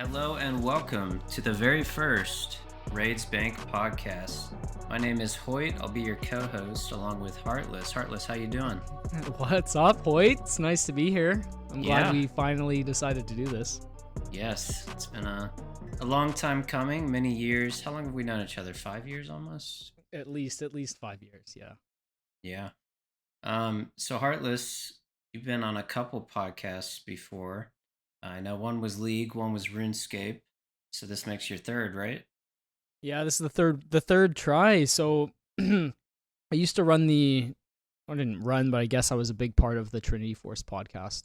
Hello and welcome to the very first Raids Bank podcast. My name is Hoyt. I'll be your co-host along with Heartless. Heartless, how you doing? What's up, Hoyt? It's nice to be here. I'm glad Yeah. we finally decided to do this. Yes, it's been a long time coming, many years. How long have we known each other? 5 years almost? At least 5 years, yeah. Yeah. So Heartless, you've been on a couple podcasts before. I know one was League, one was RuneScape. So this makes your third, right? Yeah, this is the third try. So I used to I didn't run, but I guess I was a big part of the Trinity Force podcast.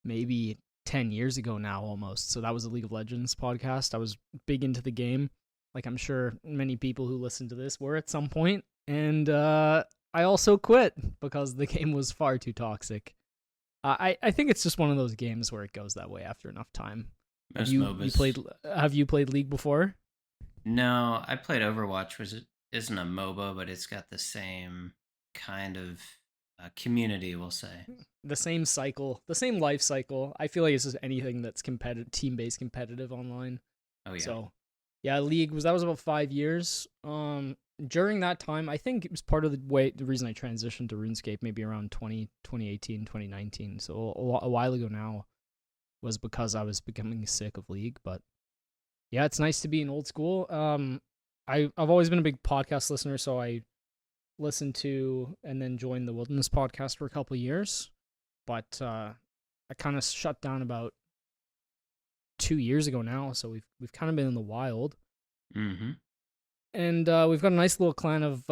Maybe 10 years ago now almost. So that was a League of Legends podcast. I was big into the game. Like I'm sure many people who listen to this were at some point. And I also quit because the game was far too toxic. I think it's just one of those games where it goes that way after enough time. Have Most you MOBAs. played League before? No, I played Overwatch, which isn't a MOBA, but it's got the same kind of community, we'll say. The same cycle, the same life cycle. I feel like it's just anything that's competitive, team based competitive online. Oh yeah. So yeah, League was about 5 years. During that time, I think it was part of the reason I transitioned to RuneScape maybe around 2018, 2019. So a while ago now was because I was becoming sick of League, but yeah, it's nice to be in old school. I've always been a big podcast listener, so I listened to and then joined the Wilderness podcast for a couple of years. But I kind of shut down about 2 years ago now, so we've kind of been in the wild, Mm-hmm. and we've got a nice little clan of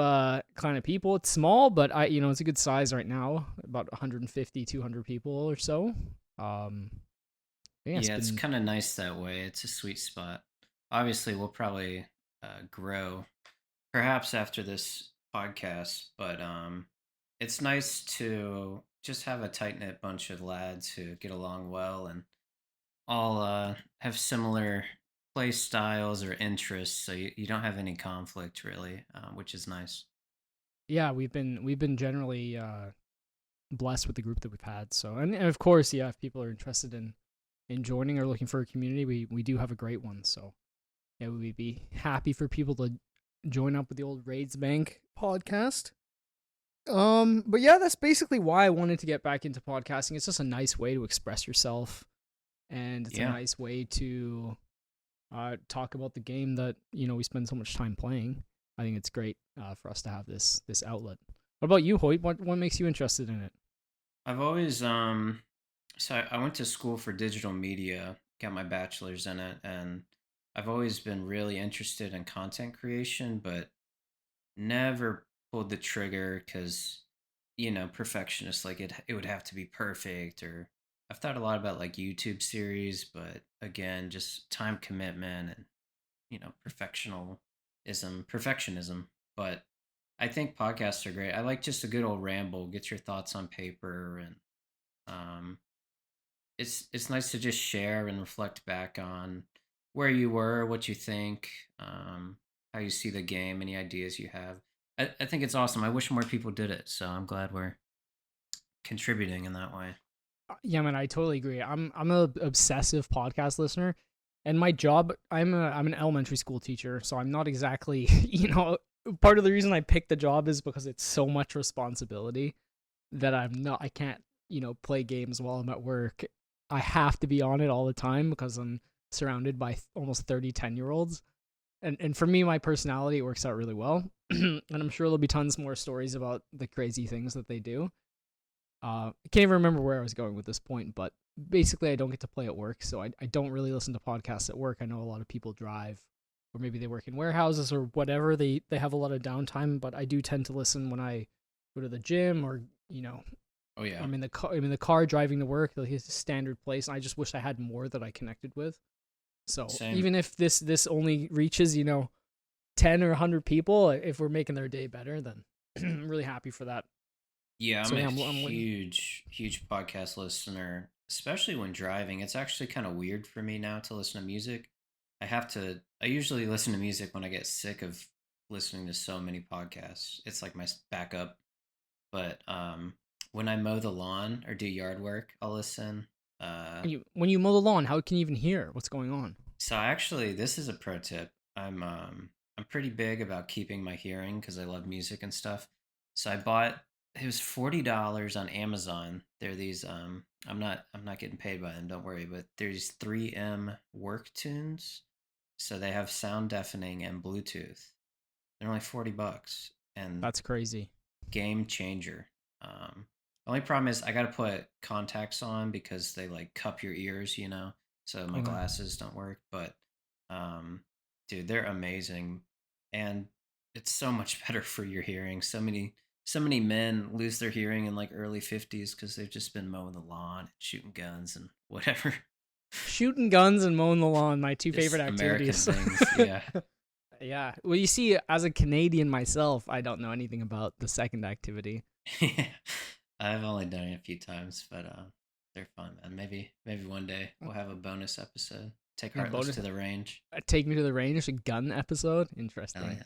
people. It's small, but it's a good size right now, about 150, 200 people or so. Um, yeah, it's Yeah, it's been kind of nice that way. It's a sweet spot. Obviously, we'll probably grow, perhaps after this podcast, but it's nice to just have a tight knit bunch of lads who get along well and all have similar play styles or interests, so you don't have any conflict really, which is nice. yeah, we've been generally blessed with the group that we've had. So and of course, yeah, if people are interested in joining or looking for a community, we do have a great one. So yeah, we'd be happy for people to join up with the old Raids Bank podcast. But yeah, that's basically why I wanted to get back into podcasting. It's just a nice way to express yourself, and it's a Yeah. nice way to talk about the game that we spend so much time playing. I think it's great for us to have this outlet. What about you, Hoyt? What makes you interested in it? I've always so I went to school for digital media, got my bachelor's in it, and I've always been really interested in content creation, but never pulled the trigger because perfectionist, like it would have to be perfect. Or I've thought a lot about like YouTube series, but again, just time commitment and perfectionism. But I think podcasts are great. I like just a good old ramble, get your thoughts on paper, and um, it's nice to just share and reflect back on where you were, what you think, how you see the game, any ideas you have. I think it's awesome. I wish more people did it, so I'm glad we're contributing in that way. Yeah, man, I totally agree. I'm a obsessive podcast listener, and my job, I'm an elementary school teacher, so I'm not exactly part of the reason I picked the job is because it's so much responsibility that I can't play games while I'm at work. I have to be on it all the time because I'm surrounded by almost 30 10-year olds, and for me, my personality, it works out really well. And I'm sure there'll be tons more stories about the crazy things that they do. I can't even remember where I was going with this point, but basically, I don't get to play at work, so I don't really listen to podcasts at work. I know a lot of people drive, or maybe they work in warehouses or whatever. They have a lot of downtime, but I do tend to listen when I go to the gym or Oh yeah, I'm in the car driving to work. Like it's a standard place. And I just wish I had more that I connected with. So same. even if this only reaches 10 or 100 people, if we're making their day better, then I'm really happy for that. Yeah, So I'm a yeah, I'm huge podcast listener, especially when driving. It's actually kind of weird for me now to listen to music. I usually listen to music when I get sick of listening to so many podcasts. It's like my backup. But when I mow the lawn or do yard work, I'll listen. Uh, When you mow the lawn, how can you even hear what's going on? so actually, this is a pro tip. I'm pretty big about keeping my hearing because I love music and stuff. So I bought it was $40 on Amazon. They're these I'm not getting paid by them, don't worry, but there's 3M work tunes. So they have sound deafening and Bluetooth. They're only $40 and That's crazy. game changer. Only problem is I got to put contacts on because they like cup your ears, so my Okay. glasses don't work. But um, dude, they're amazing, and it's so much better for your hearing. So many men lose their hearing in like early 50s because they've just been mowing the lawn, and shooting guns, and whatever. Shooting guns and mowing the lawn, my two favorite Just American activities. things, yeah. Yeah. Well, you see, as a Canadian myself, I don't know anything about the second activity. I've only done it a few times, but they're fun, man. Maybe one day we'll have a bonus episode. Take Yeah, Heartless bonus. to the range. Take me to the range, a gun episode. Oh Interesting. yeah.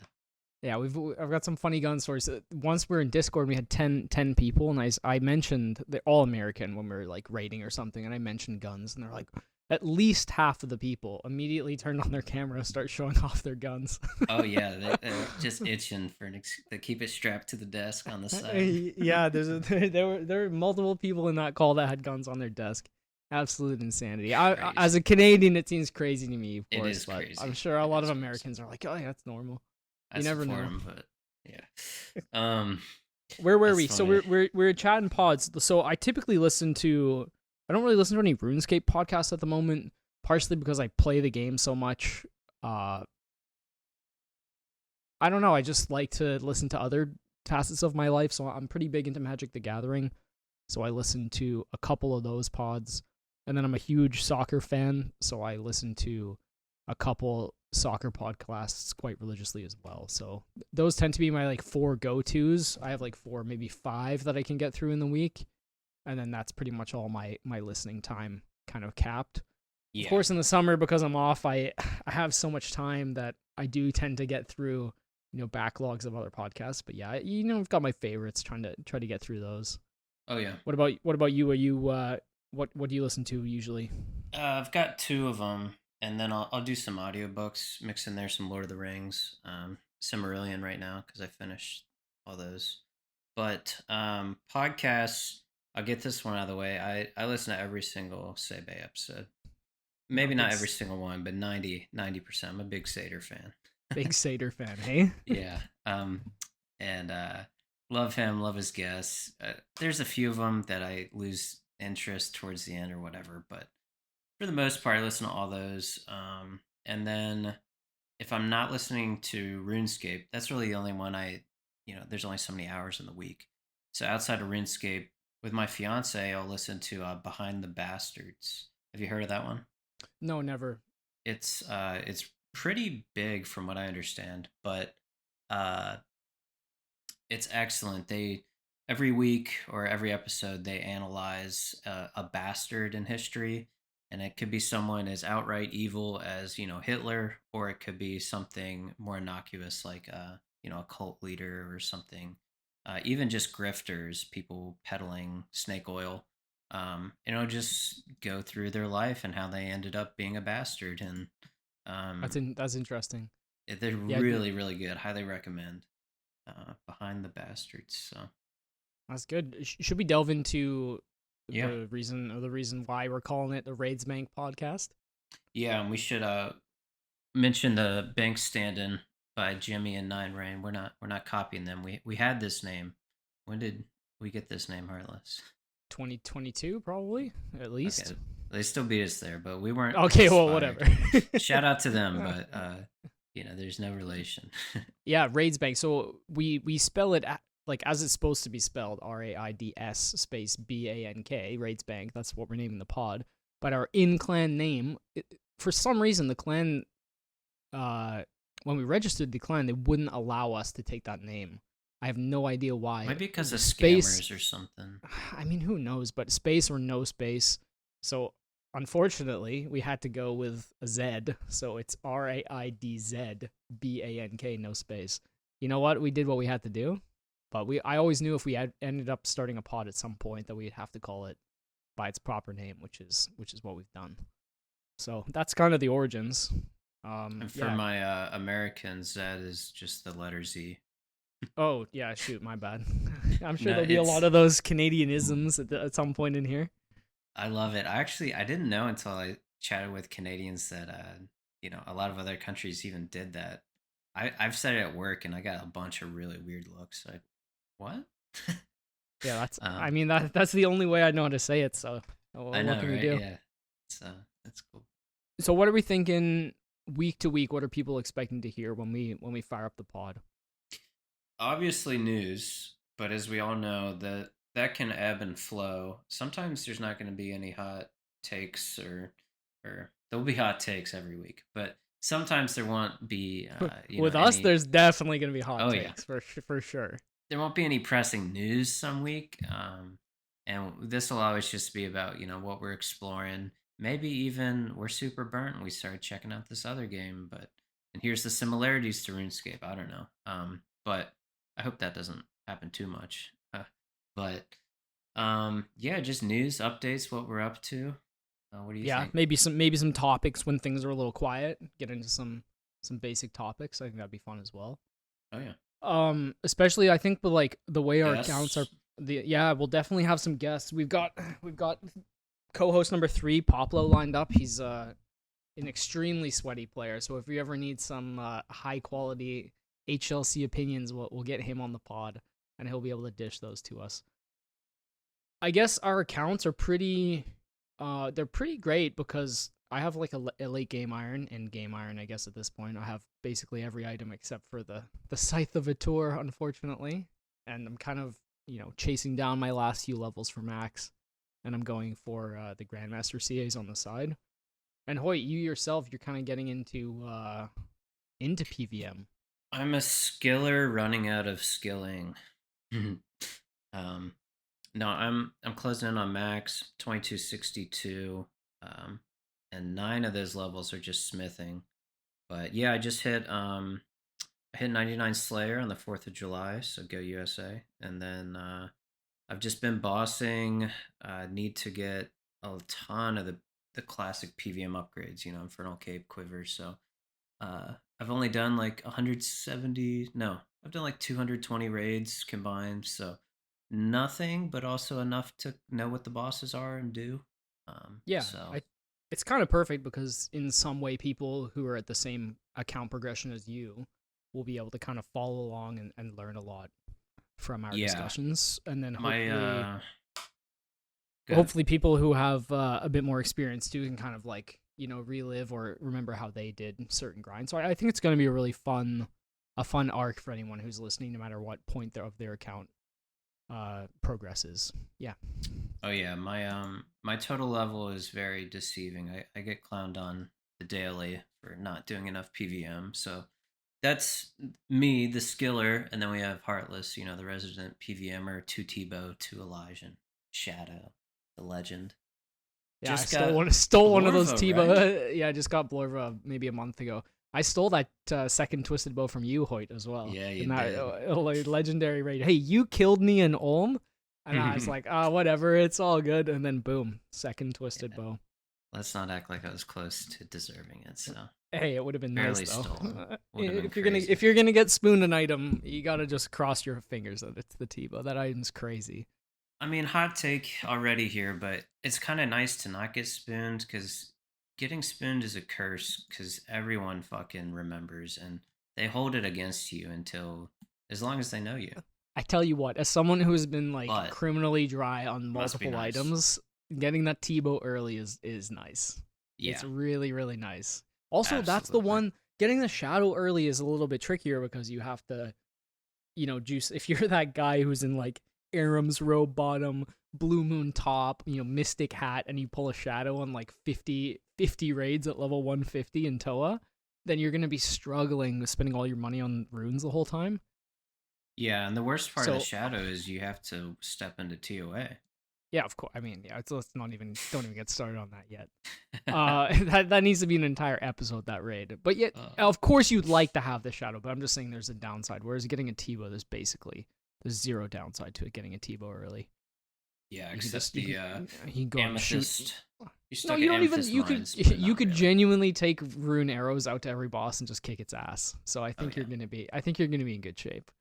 Yeah, I've got some funny gun stories. Once we were in Discord, we had 10 people, and I mentioned they're all American when we were like raiding or something, and I mentioned guns, and they're like, at least half of the people immediately turned on their camera and start showing off their guns. Oh yeah, they're just itching for they keep it strapped to the desk on the side. Yeah, there were multiple people in that call that had guns on their desk. Absolute insanity. As Crazy. a Canadian, it seems crazy to me, of It course, is but I'm crazy. sure a It lot of is crazy. Americans are like, oh yeah, that's normal. I You never support know. them, but yeah. Um, Where were that's we? So funny. we're chatting pods. So I typically listen to. I don't really listen to any RuneScape podcasts at the moment, partially because I play the game so much. Uh, I don't know. I just like to listen to other facets of my life. So I'm pretty big into Magic the Gathering. So I listen to a couple of those pods. And then I'm a huge soccer fan. So I listen to a couple soccer podcasts quite religiously as well. So those tend to be my like four go tos. I have like four, maybe five that I can get through in the week. And then that's pretty much all my listening time kind of capped. Of Yeah. course, in the summer, because I'm off, I have so much time that I do tend to get through, backlogs of other podcasts. But yeah, I've got my favorites. Try to get through those. Oh yeah. What about you? Are you what do you listen to usually? I've got two of them, and then I'll do some audiobooks, mix in there some Lord of the Rings, Silmarillion right now because I finished all those. But podcasts, I'll get this one out of the way. I listen to every single Sebe episode. No, Maybe big not every single one, but 90%. I'm a big Seder fan. big Seder fan, hey? Yeah. And love him, love his guests. There's a few of them that I lose interest towards the end or whatever, but for the most part, I listen to all those. And then if I'm not listening to RuneScape, that's really the only one there's only so many hours in the week. So outside of RuneScape, with my fiance, I'll listen to Behind the Bastards. Have you heard of that one? No, never. It's pretty big from what I understand, but uh, it's excellent. They every week or every episode they analyze a bastard in history, and it could be someone as outright evil as Hitler, or it could be something more innocuous like a cult leader or something. Even just grifters, people peddling snake oil. Just go through their life and how they ended up being a bastard, and um, That's interesting. they're Yeah, really really good. Highly recommend. Behind the Bastards. So that's good. Should we delve into yeah, the reason why we're calling it the Raids Bank podcast? yeah, and we should mention the bank stand-in by Jimmy and Nine Rain. We're not copying them. We had this name. When did we get this name, Heartless? 2022 probably, at Okay, least. they still beat us there, but we weren't Okay, well, inspired. whatever. Shout out to them, but there's no relation. Yeah, Raids Bank. So we spell it like as it's supposed to be spelled, RAIDS space BANK, Raids Bank. That's what we're naming the pod. But our in clan name, for some reason, the clan, uh, when we registered the clan, they wouldn't allow us to take that name. I have no idea why. Maybe because of Space, scammers or something. I mean, who knows? But space or no space. So unfortunately, we had to go with a Z. So it's RAIDZBANK, no space. You know what? We did what we had to do. But I always knew if we had ended up starting a pod at some point that we'd have to call it by its proper name, which is what we've done. So that's kind of the origins. And for Yeah. my Americans, that is just the letter Z. Oh yeah, shoot, my bad. I'm sure No, there'll be a lot it's of those Canadianisms at some point in here. I love it. I didn't know until I chatted with Canadians that a lot of other countries even did that. I've said it at work and I got a bunch of really weird looks. Like, what? Yeah, that's. I um, mean that's the only way I know how to say it. So I what know, can we right? do? Yeah, it's that's cool. So what are we thinking week to week? What are people expecting to hear when we fire up the pod? Obviously news, but as we all know, that can ebb and flow. Sometimes there's not going to be any hot takes, or there'll be hot takes every week, but sometimes there won't be With us, any. there's definitely gonna be hot Oh yeah, takes for sure. there won't be any pressing news some week, and this will always just be about what we're exploring. Maybe even we're super burnt and we started checking out this other game, but and here's the similarities to RuneScape. I don't know, but I hope that doesn't happen too much. But yeah, just news updates, what we're up to. What do you Yeah, think? maybe some topics when things are a little quiet. Get into some basic topics. I think that'd be fun as well. Oh yeah, Especially I think with like the way our accounts are. yes. Yeah, we'll definitely have some guests. We've got co-host number 3, Poplo, lined up. He's an extremely sweaty player. So if you ever need some high quality HLC opinions, we'll get him on the pod, and he'll be able to dish those to us. I guess our accounts are they're pretty great because I have like a late game iron and game iron. I guess at this point I have basically every item except for the Scythe of Atur, unfortunately, and I'm kind of chasing down my last few levels for max, and I'm going for the Grandmaster CAs on the side. And Hoyt, you yourself, you're kind of getting into PVM. I'm a skiller running out of skilling. um, No, I'm closing in on max 2262, and 9 of those levels are just smithing. But yeah, I hit 99 Slayer on the 4th of July, so go USA. And then I've just been bossing. Need to get a ton of the classic PVM upgrades, Infernal Cape, Quiver. So I've only done like 170. No, I've done like 220 raids combined. So nothing, but also enough to know what the bosses are and do. Yeah, So it's kind of perfect because in some way people who are at the same account progression as you will be able to kind of follow along and learn a lot from our yeah, discussions, and then my good. hopefully people who have a bit more experience too can kind of like relive or remember how they did certain grinds. So I think it's going to be a fun arc for anyone who's listening, no matter what point of their account progresses. Yeah. Oh yeah, my total level is very deceiving. I get clowned on the daily for not doing enough PVM. So that's me, the skiller, and then we have Heartless, the resident PVMer, 2 Tebow, 2 Elijah, Shadow, the legend. Yeah, I Just stole got one of those Blorva, right? Tiba. Yeah, I just got Blorva maybe a month ago. I stole that second Twisted Bow from you, Hoyt, as well. Yeah, you In that did. legendary raid. Hey, you killed me in Ulm? And I was like, whatever, it's all good. And then boom, second Twisted Yeah, Bow. let's not act like I was close to deserving it. So Hey, it would have been nice barely though. stolen. Would have been If crazy. you're gonna get spooned an item, you gotta just cross your fingers that it's the Tiba. That item's crazy. I mean, hot take already here, but it's kind of nice to not get spooned because getting spooned is a curse because everyone fucking remembers and they hold it against you until as long as they know you. I tell you what, as someone who's been like But criminally dry on must be multiple nice. items, getting that Tebow early is nice. It's Yeah, really really nice. Also, that's the absolutely. one getting the shadow early is a little bit trickier because you have to, juice if you're that guy who's in like Aram's robe bottom, blue moon top, mystic hat, and you pull a shadow on like 50 raids at level 150 in Toa, then you're gonna be struggling with spending all your money on runes the whole time. Yeah, and the worst part of the So shadow is you have to step into TOA. yeah, of course. I mean, yeah, let's not even don't even get started on that yet. That needs to be an entire episode, that raid. But yet, uh, of course, you'd like to have the shadow, but I'm just saying there's a downside. Whereas getting a Tebow, there's zero downside to it getting a Tebow early. Yeah, You could except just you the could you can go out and shoot. amethyst. You No, stuck you at don't even. amethyst You could mines, but you not could really. genuinely take rune arrows out to every boss and just kick its ass. So I Oh think you're yeah. gonna be. I think you're gonna be in good shape.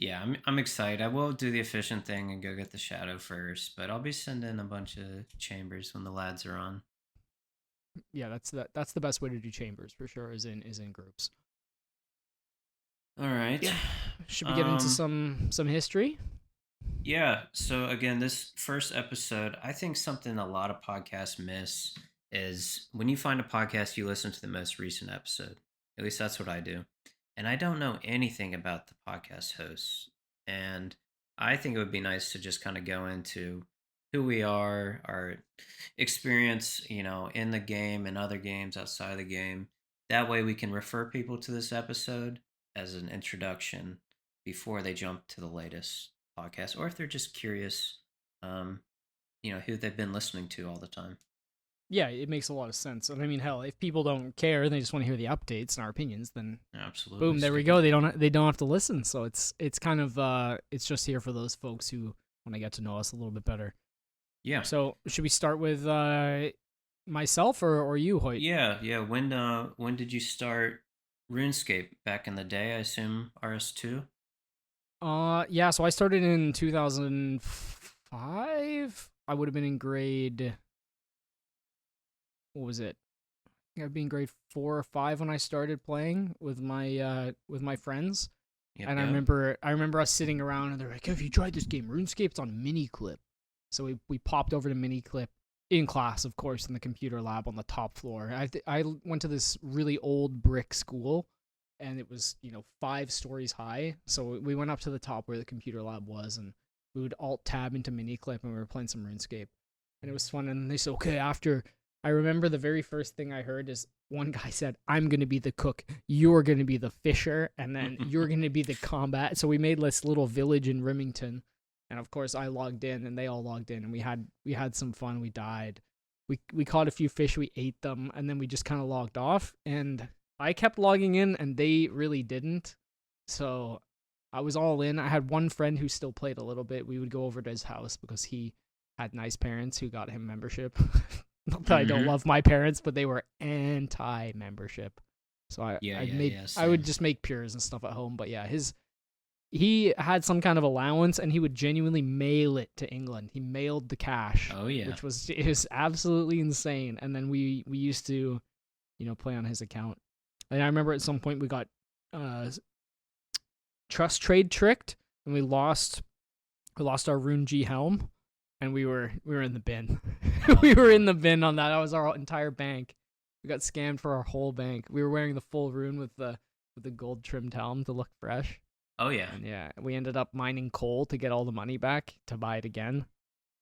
Yeah, I'm excited. I will do the efficient thing and go get the shadow first, but I'll be sending a bunch of chambers when the lads are on. Yeah, that's the best way to do chambers for sure. Is in groups. All right. Yeah. Should we get into Um some history? yeah, so again, this first episode, I think something a lot of podcasts miss is when you find a podcast, you listen to the most recent episode. At least that's what I do. And I don't know anything about the podcast hosts. And I think it would be nice to just kind of go into who we are, our experience, in the game and other games outside of the game. That way we can refer people to this episode as an introduction before they jump to the latest podcast, or if they're just curious, um, who they've been listening to all the time. Yeah, it makes a lot of sense. And I mean, hell, if people don't care and they just want to hear the updates and our opinions, then Absolutely, boom, there we stick it. go. They don't have to listen. So it's kind of it's just here for those folks who want to get to know us a little bit better. Yeah, So should we start with myself or you, Hoyt? yeah. When did you start RuneScape? Back in the day, I assume RS2. Yeah. So I started in 2005. I would have been in grade. What was it? I'd be in grade 4 or 5 when I started playing with my friends. Yep, And yep. I remember us sitting around and they're like, "Have you tried this game? RuneScape's on Miniclip." So we popped over to Miniclip in class, of course, in the computer lab on the top floor. I went to this really old brick school, and it was 5 stories high. So we went up to the top where the computer lab was, and we would alt tab into Miniclip, and we were playing some RuneScape, and it was fun. And they said, "Okay, after." I remember the very first thing I heard is one guy said, "I'm going to be the cook, you're going to be the fisher, and then you're going to be the combat." So we made this little village in Remington, and of course I logged in and they all logged in, and we had some fun. We died. We caught a few fish, we ate them, and then we just kind of logged off, and I kept logging in and they really didn't. So I was all in. I had one friend who still played a little bit. We would go over to his house because he had nice parents who got him membership. Not that I don't Mm-hmm. love my parents, but they were anti membership. So Yeah, I'd yeah, made yeah. I would Same. just make pures and stuff at home. But yeah, he had some kind of allowance and he would genuinely mail it to England. He mailed the cash, Oh yeah. which was it was absolutely insane. And then we used to, play on his account. And I remember at some point we got uh trust trade tricked and we lost our Rune G helm and we were in the bin. Oh We were no. in the bin on that. That was our entire bank. We got scammed for our whole bank. We were wearing the full Rune with the gold trimmed helm to look fresh. Oh yeah. And yeah, we ended up mining coal to get all the money back to buy it again.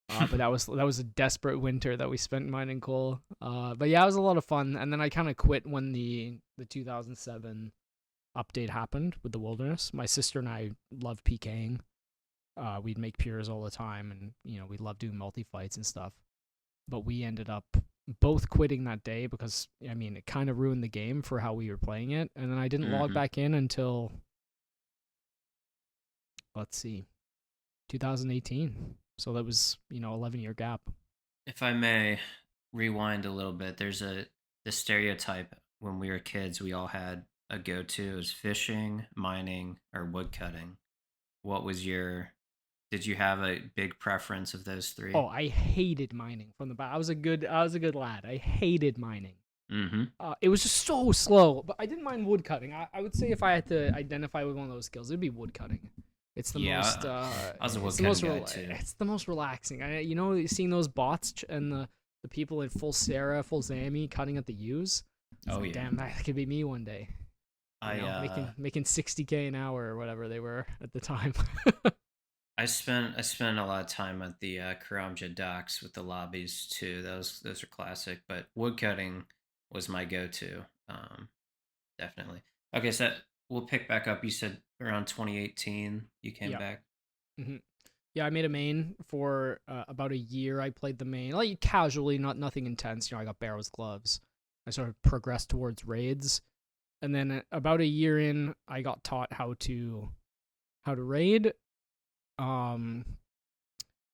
But that was a desperate winter that we spent mining coal. But yeah, it was a lot of fun. And then I kind of quit when the 2007 update happened with the wilderness. My sister and I loved PKing. We'd make pures all the time, and we loved doing multi fights and stuff. But we ended up both quitting that day because I mean it kind of ruined the game for how we were playing it. And then I didn't log Mm-hmm. back in until let's see, 2018. So that was 11-year gap. If I may rewind a little bit, there's the stereotype when we were kids, we all had a go-to. It was fishing, mining, or woodcutting. What was your? Did you have a big preference of those three? Oh, I hated mining from the back. I was a good lad. I hated mining. Mm-hmm. It was just so slow, but I didn't mind wood cutting. I would say if I had to identify with one of those skills, it'd be wood cutting. It's the most Yeah, I was a it's the woodcutting most guy too. it's the most relaxing. Seeing those bots and the people in full Sarah, full Zammy cutting at the U's. It's Oh like, yeah. damn, that could be me one day. I Making 60K an hour or whatever they were at the time. I spent a lot of time at the Karamja docks with the lobbies too. Those are classic. But woodcutting was my go-to. Definitely. Okay, so we'll pick back up. You said around 2018 you came Yeah. back. hmm Yeah, I made a main for about a year. I played the main like casually, nothing intense. I got barrels, gloves. I sort of progressed towards raids, and then about a year in, I got taught how to raid. Um,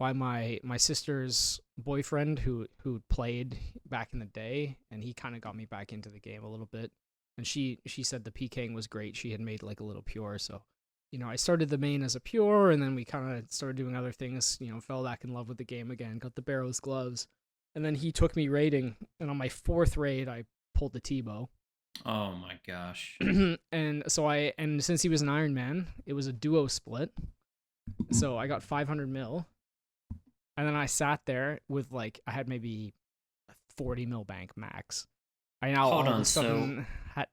by my sister's boyfriend who played back in the day, and he kind of got me back into the game a little bit. And she said the PKing was great. She had made like a little pure, so I started the main as a pure, and then we kind of started doing other things. Fell back in love with the game again. Got the Barrow's gloves, and then he took me raiding, and on my fourth raid, I pulled the T-bow. Oh my gosh. And since he was an Iron Man, it was a duo split. So I got 500 mil, and then I sat there with like I had maybe 40 mil bank max. I now Hold all of on. a sudden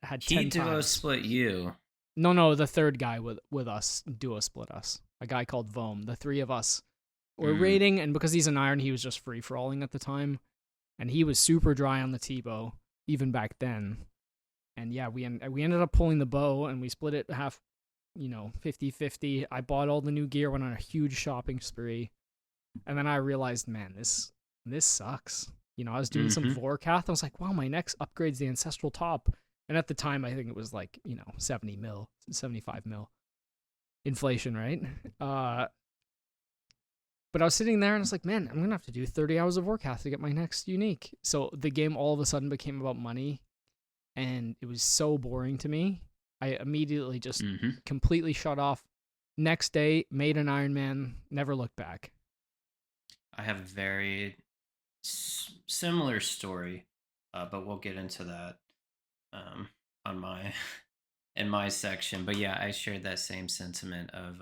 had He 10 duo times. split you. No, the third guy with us duo split us. A guy called Vom. The three of us were Mm. raiding, and because he's an iron, he was just free for alling at the time, and he was super dry on the T-bow even back then. And yeah, we ended up pulling the bow, and we split it half, 50-50. I bought all the new gear, went on a huge shopping spree, and then I realized, man, this sucks. I was doing some Mm-hmm. Vorkath. I was like, wow, my next upgrade's the Ancestral Top. And at the time, I think it was like, 70 mil, 75 mil. Inflation, right? But I was sitting there and I was like, man, I'm going to have to do 30 hours of Vorkath to get my next unique. So the game all of a sudden became about money. And it was so boring to me. I immediately just Mm-hmm. completely shut off. Next day, made an Iron Man, never looked back. I have a very similar story, but we'll get into that on my in my section. But yeah, I shared that same sentiment of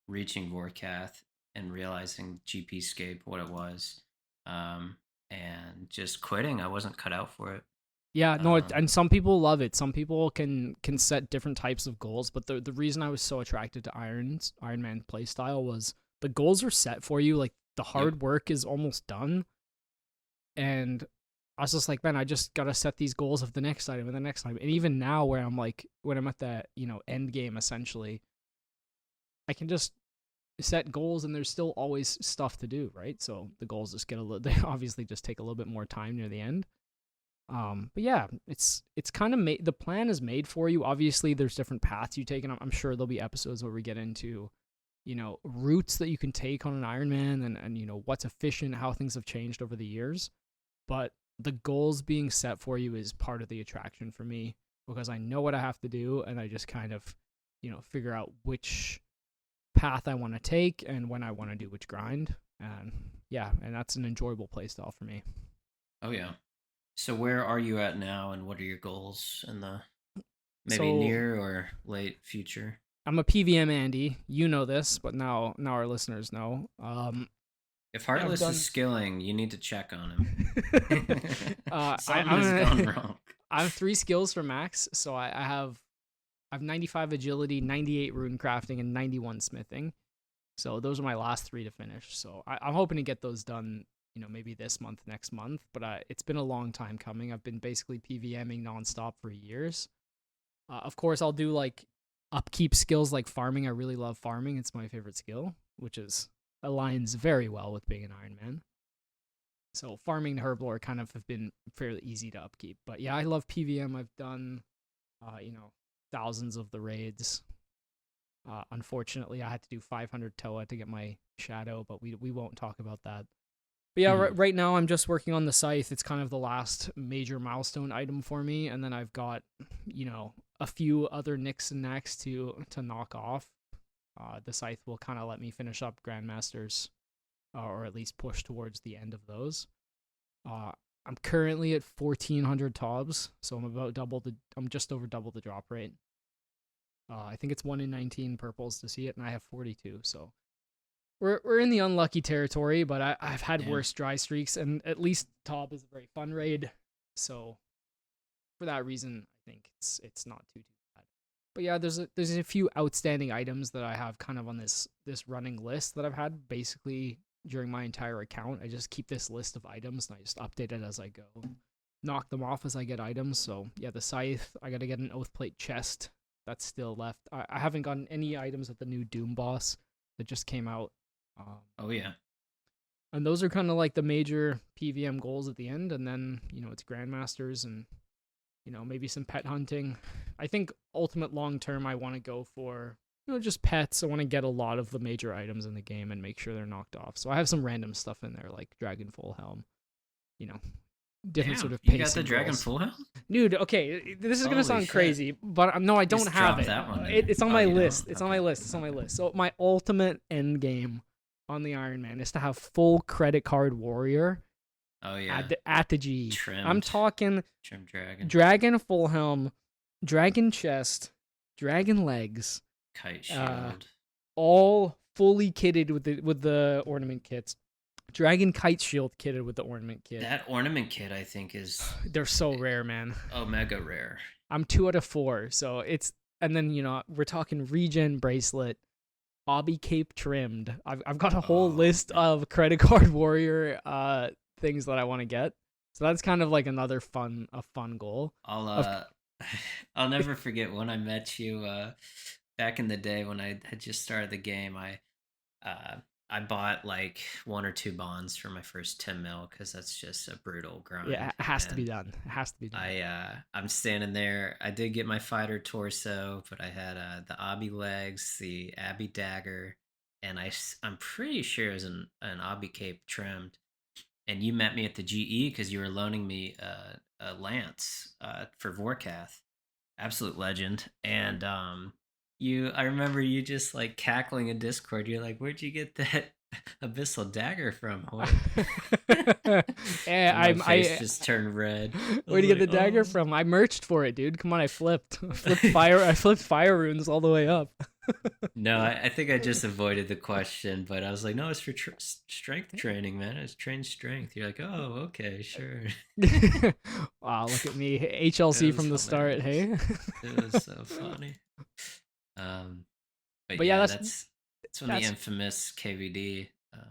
reaching Vorkath and realizing GP Scape what it was, and just quitting. I wasn't cut out for it. Yeah, no, Um, and some people love it. Some people can set different types of goals, but the reason I was so attracted to Iron Man playstyle was the goals are set for you. Like the yep. hard work is almost done, and I was just like, man, I just gotta set these goals of the next item and the next item. And even now, where I'm like, when I'm at that end game, essentially, I can just set goals, and there's still always stuff to do, right? So the goals just get a little. They obviously just take a little bit more time near the end. But yeah, it's kind of made. The plan is made for you. Obviously, there's different paths you take, and I'm sure there'll be episodes where we get into, routes that you can take on an Ironman, and what's efficient, how things have changed over the years. But the goals being set for you is part of the attraction for me because I know what I have to do, and I just kind of, figure out which path I want to take and when I want to do which grind. And yeah, and that's an enjoyable playstyle for me. Oh yeah. So where are you at now, and what are your goals in the maybe So near or late future? I'm a PVM Andy. You know this, but now our listeners know. If I've Heartless is done. skilling, you need to check on him. Something has gone I'm wrong. I have 3 skills for max, so I have 95 agility, 98 rune crafting, and 91 smithing. So those are my last 3 to finish. So I'm hoping to get those done, maybe this month, next month. But it's been a long time coming. I've been basically PVMing nonstop for years. Of course, I'll do like upkeep skills like farming. I really love farming. It's my favorite skill, which aligns very well with being an Iron Man. So farming and herblore kind of have been fairly easy to upkeep. But yeah, I love PVM. I've done, thousands of the raids. Unfortunately, I had to do 500 Toa to get my shadow, but we won't talk about that. But yeah, Mhm. right now I'm just working on the scythe. It's kind of the last major milestone item for me, and then I've got, a few other nicks and knacks to knock off. The scythe will kind of let me finish up grandmasters, or at least push towards the end of those. Uh, I'm currently at 1,400 tobs, so I'm just over double the drop rate. I think it's 1 in 19 purples to see it, and I have 42. So we're in the unlucky territory, but I've had Yeah. worse dry streaks, and at least Tob is a very fun raid. So for that reason, I think it's not too bad. But yeah, there's a few outstanding items that I have kind of on this running list that I've had basically during my entire account. I just keep this list of items and I just update it as I go. Knock them off as I get items. So yeah, the scythe, I gotta get an Oathplate chest. That's still left. I haven't gotten any items at the new Doom boss that just came out. Um, Oh yeah. and those are kind of like the major PVM goals at the end. And then, it's Grandmasters and, maybe some pet hunting. I think ultimate long term, I want to go for just pets. I want to get a lot of the major items in the game and make sure they're knocked off. So I have some random stuff in there like Dragon Full Helm, you know, different sort Damn, of you got the pacing Dragon goals. Full House? Dude, okay, this is gonna Holy sound shit. crazy, but no, I don't Just have drop it. that one there. It's on Oh, my you list. don't? It's on my Okay. list. It's on my Okay. list. So my ultimate end game on the Iron Man is to have full credit card warrior Oh at yeah. the G. I'm Trimmed. talking Trimmed dragon. dragon full helm, dragon chest, dragon legs, Kite uh, shield. all fully kitted with the ornament kits. Dragon kite shield kitted with the ornament kit. That ornament kit, I think, is They're so rare, man. omega rare. I'm 2 out of 4, so it's and then we're talking regen bracelet, obby cape trimmed. I've got a whole Oh, list man. of credit card warrior things that I want to get. So that's kind of like another fun goal. I'll Of I'll never forget when I met you back in the day when I had just started the game. Uh I bought like one or two bonds for my first 10 mil because that's just a brutal yeah, grind. it has to be And done. It has to be done. I'm standing there. I did get my fighter torso, but I had the Obby legs, the Abby dagger, and I'm pretty sure it was an Obby cape trimmed. And you met me at the GE because you were loaning me a lance for Vorkath, absolute legend. And I remember you just like cackling in Discord. You're like, "Where'd you get that abyssal dagger from, Hoyt?" Yeah, And my face I just turned red. I where'd was you get the like, dagger "Oh." from? I merched for it, dude. Come on, I flipped. I flipped fire runes all the way up. No, I think I just avoided the question, but I was like, no, it's for strength training, man. It's train strength. You're like, oh, okay, sure. Wow, look at me. It HLC was from the start, hilarious. hey? It was so funny. Um, but But yeah, yeah, that's that's when the that's infamous KVD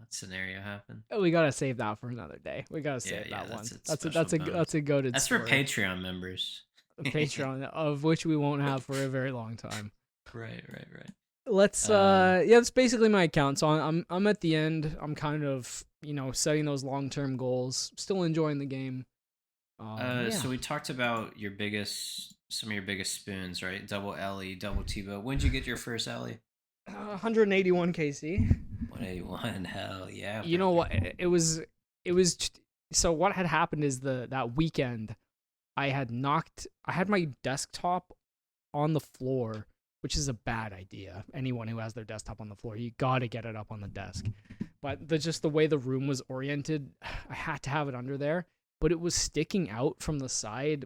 scenario happened. we gotta save that for another day. We gotta Yeah, save yeah, that that's one. a That's a special that's a bonus. that's a goaded That's for story. Patreon members. A Patreon of which we won't have for a very long time. Right, right, right. Let's yeah, that's basically my account. So I'm at the end. I'm kind of, setting those long-term goals. Still enjoying the game. Yeah. So we talked about some of your biggest spoons, right? Double Ellie, double T-bow. When'd you get your first Ellie? 181 KC. 181. Hell yeah, You know brother. what? It was so what had happened is that weekend I had my desktop on the floor, which is a bad idea. Anyone who has their desktop on the floor, you got to get it up on the desk. But just the way the room was oriented, I had to have it under there, but it was sticking out from the side.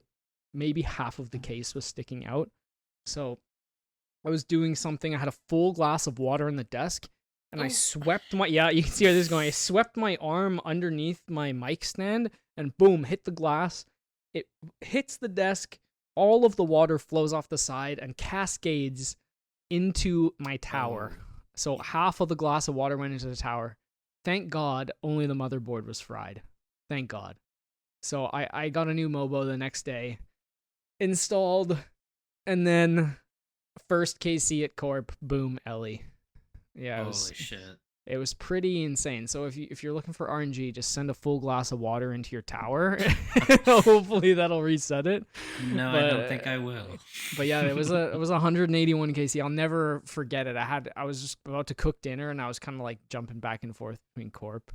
Maybe half of the case was sticking out. So I was doing something. I had a full glass of water on the desk, and I Oh. swept my you can see where this is going. I swept my arm underneath my mic stand, and boom, hit the glass. It hits the desk. All of the water flows off the side and cascades into my tower. Oh. So half of the glass of water went into the tower. Thank God, only the motherboard was fried. Thank God. So I got a new Mobo the next day, installed, and then first KC at Corp, boom, Ellie. Yeah, Holy shit. it was pretty insane. So if you're looking for RNG, just send a full glass of water into your tower. Hopefully that'll reset it. No, I don't think I will. But yeah, it was 181 KC. I'll never forget it. I was just about to cook dinner and I was kind of like jumping back and forth between Corp,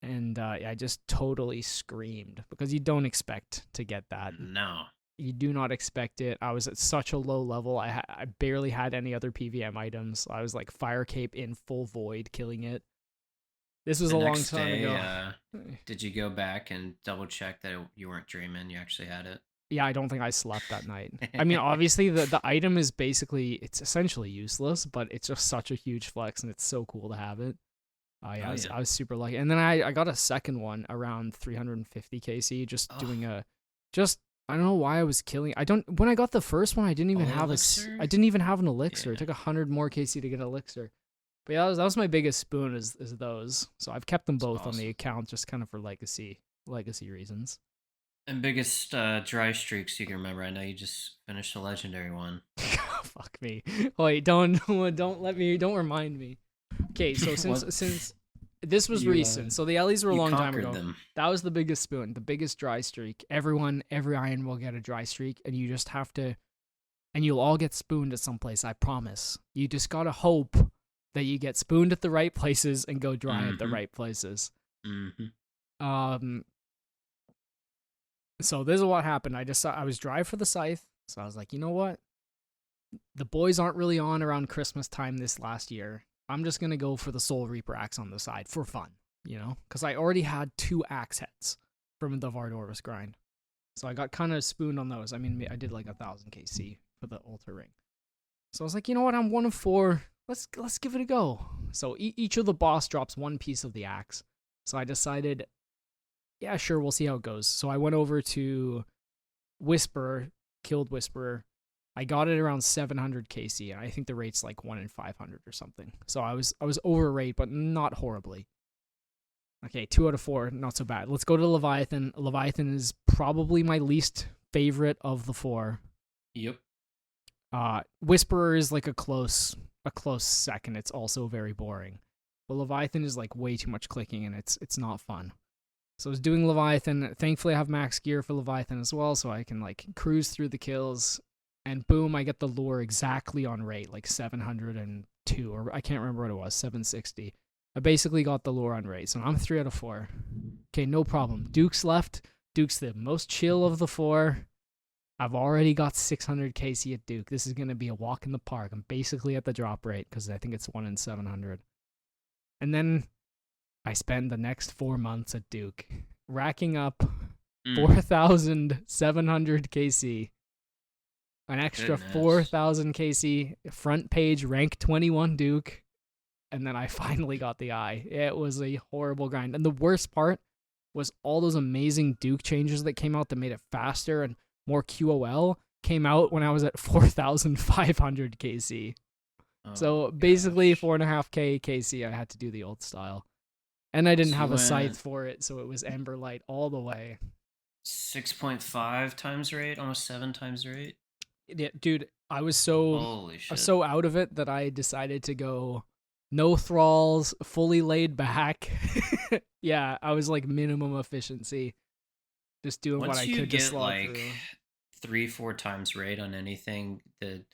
and I just totally screamed because you don't expect to get that. No. You do not expect it. I was at such a low level. I barely had any other PVM items. I was like fire cape in full void, killing it. This was The a long next time day, ago. did you go back and double check that you weren't dreaming? You actually had it. Yeah, I don't think I slept that night. I mean, obviously the item is it's essentially useless, but it's just such a huge flex and it's so cool to have it. Yeah, Oh, I was super lucky. And then I got a second one around 350 KC just Oh. doing just I don't know why I was killing. When I got the first one, I didn't even have Elixir? I didn't even have an elixir. Yeah. It took 100 more KC to get an elixir. But yeah, that was my biggest spoon is those. So I've kept them That's both on the awesome. account just kind of for legacy reasons. And biggest dry streaks you can remember. I know you just finished a legendary one. Fuck me. Wait, don't remind me. Okay, so Well, since this was you, recent, so the Ellies were a you long time conquered ago. them. That was the biggest spoon, the biggest dry streak. Every iron will get a dry streak, and you just have to and you'll all get spooned at some place. I promise. You just gotta hope that you get spooned at the right places and go dry at the Mm-hmm. right places. Mm-hmm. Um, so this is what happened. I was dry for the scythe, so I was like, you know what? The boys aren't really on around Christmas time this last year. I'm just gonna go for the Soul Reaper axe on the side for fun, because I already had 2 axe heads from the Vardorus grind, so I got kind of spooned on those. I mean, I did like 1,000 KC for the Altar Ring, so I was like, you know what? I'm 1 of 4. Let's give it a go. So each of the boss drops one piece of the axe. So I decided, yeah, sure, we'll see how it goes. So I went over to Whisperer, killed Whisperer. I got it around 700 KC, and I think the rate's like 1 in 500 or something. So I was over rate, but not horribly. Okay, 2 out of 4, not so bad. Let's go to Leviathan. Leviathan is probably my least favorite of the 4. Yep. Whisperer is like a close second. It's also very boring. But Leviathan is like way too much clicking, and it's not fun. So I was doing Leviathan. Thankfully, I have max gear for Leviathan as well, so I can like cruise through the kills. And boom, I get the lure exactly on rate, like 702, or I can't remember what it was, 760. I basically got the lure on rate, so I'm 3 out of 4. Okay, no problem. Duke's left. Duke's the most chill of the 4. I've already got 600 KC at Duke. This is going to be a walk in the park. I'm basically at the drop rate because I think it's 1 in 700. And then I spend the next 4 months at Duke, racking up 4,700 KC, an extra Goodness. 4,000 KC, front page rank 21 Duke, and then I finally got the eye. It was a horrible grind. And the worst part was all those amazing Duke changes that came out that made it faster and more QOL came out when I was at 4,500 KC. So basically 4.5k KC, I had to do the old style. And I didn't have a scythe for it, so it was Ember Light all the way. 6.5 times rate, almost 7 times rate. Yeah, dude, I was so out of it that I decided to go no thralls, fully laid back. Yeah, I was like minimum efficiency, just doing what I could to slog through. Once you get like 3-4 times rate on anything, that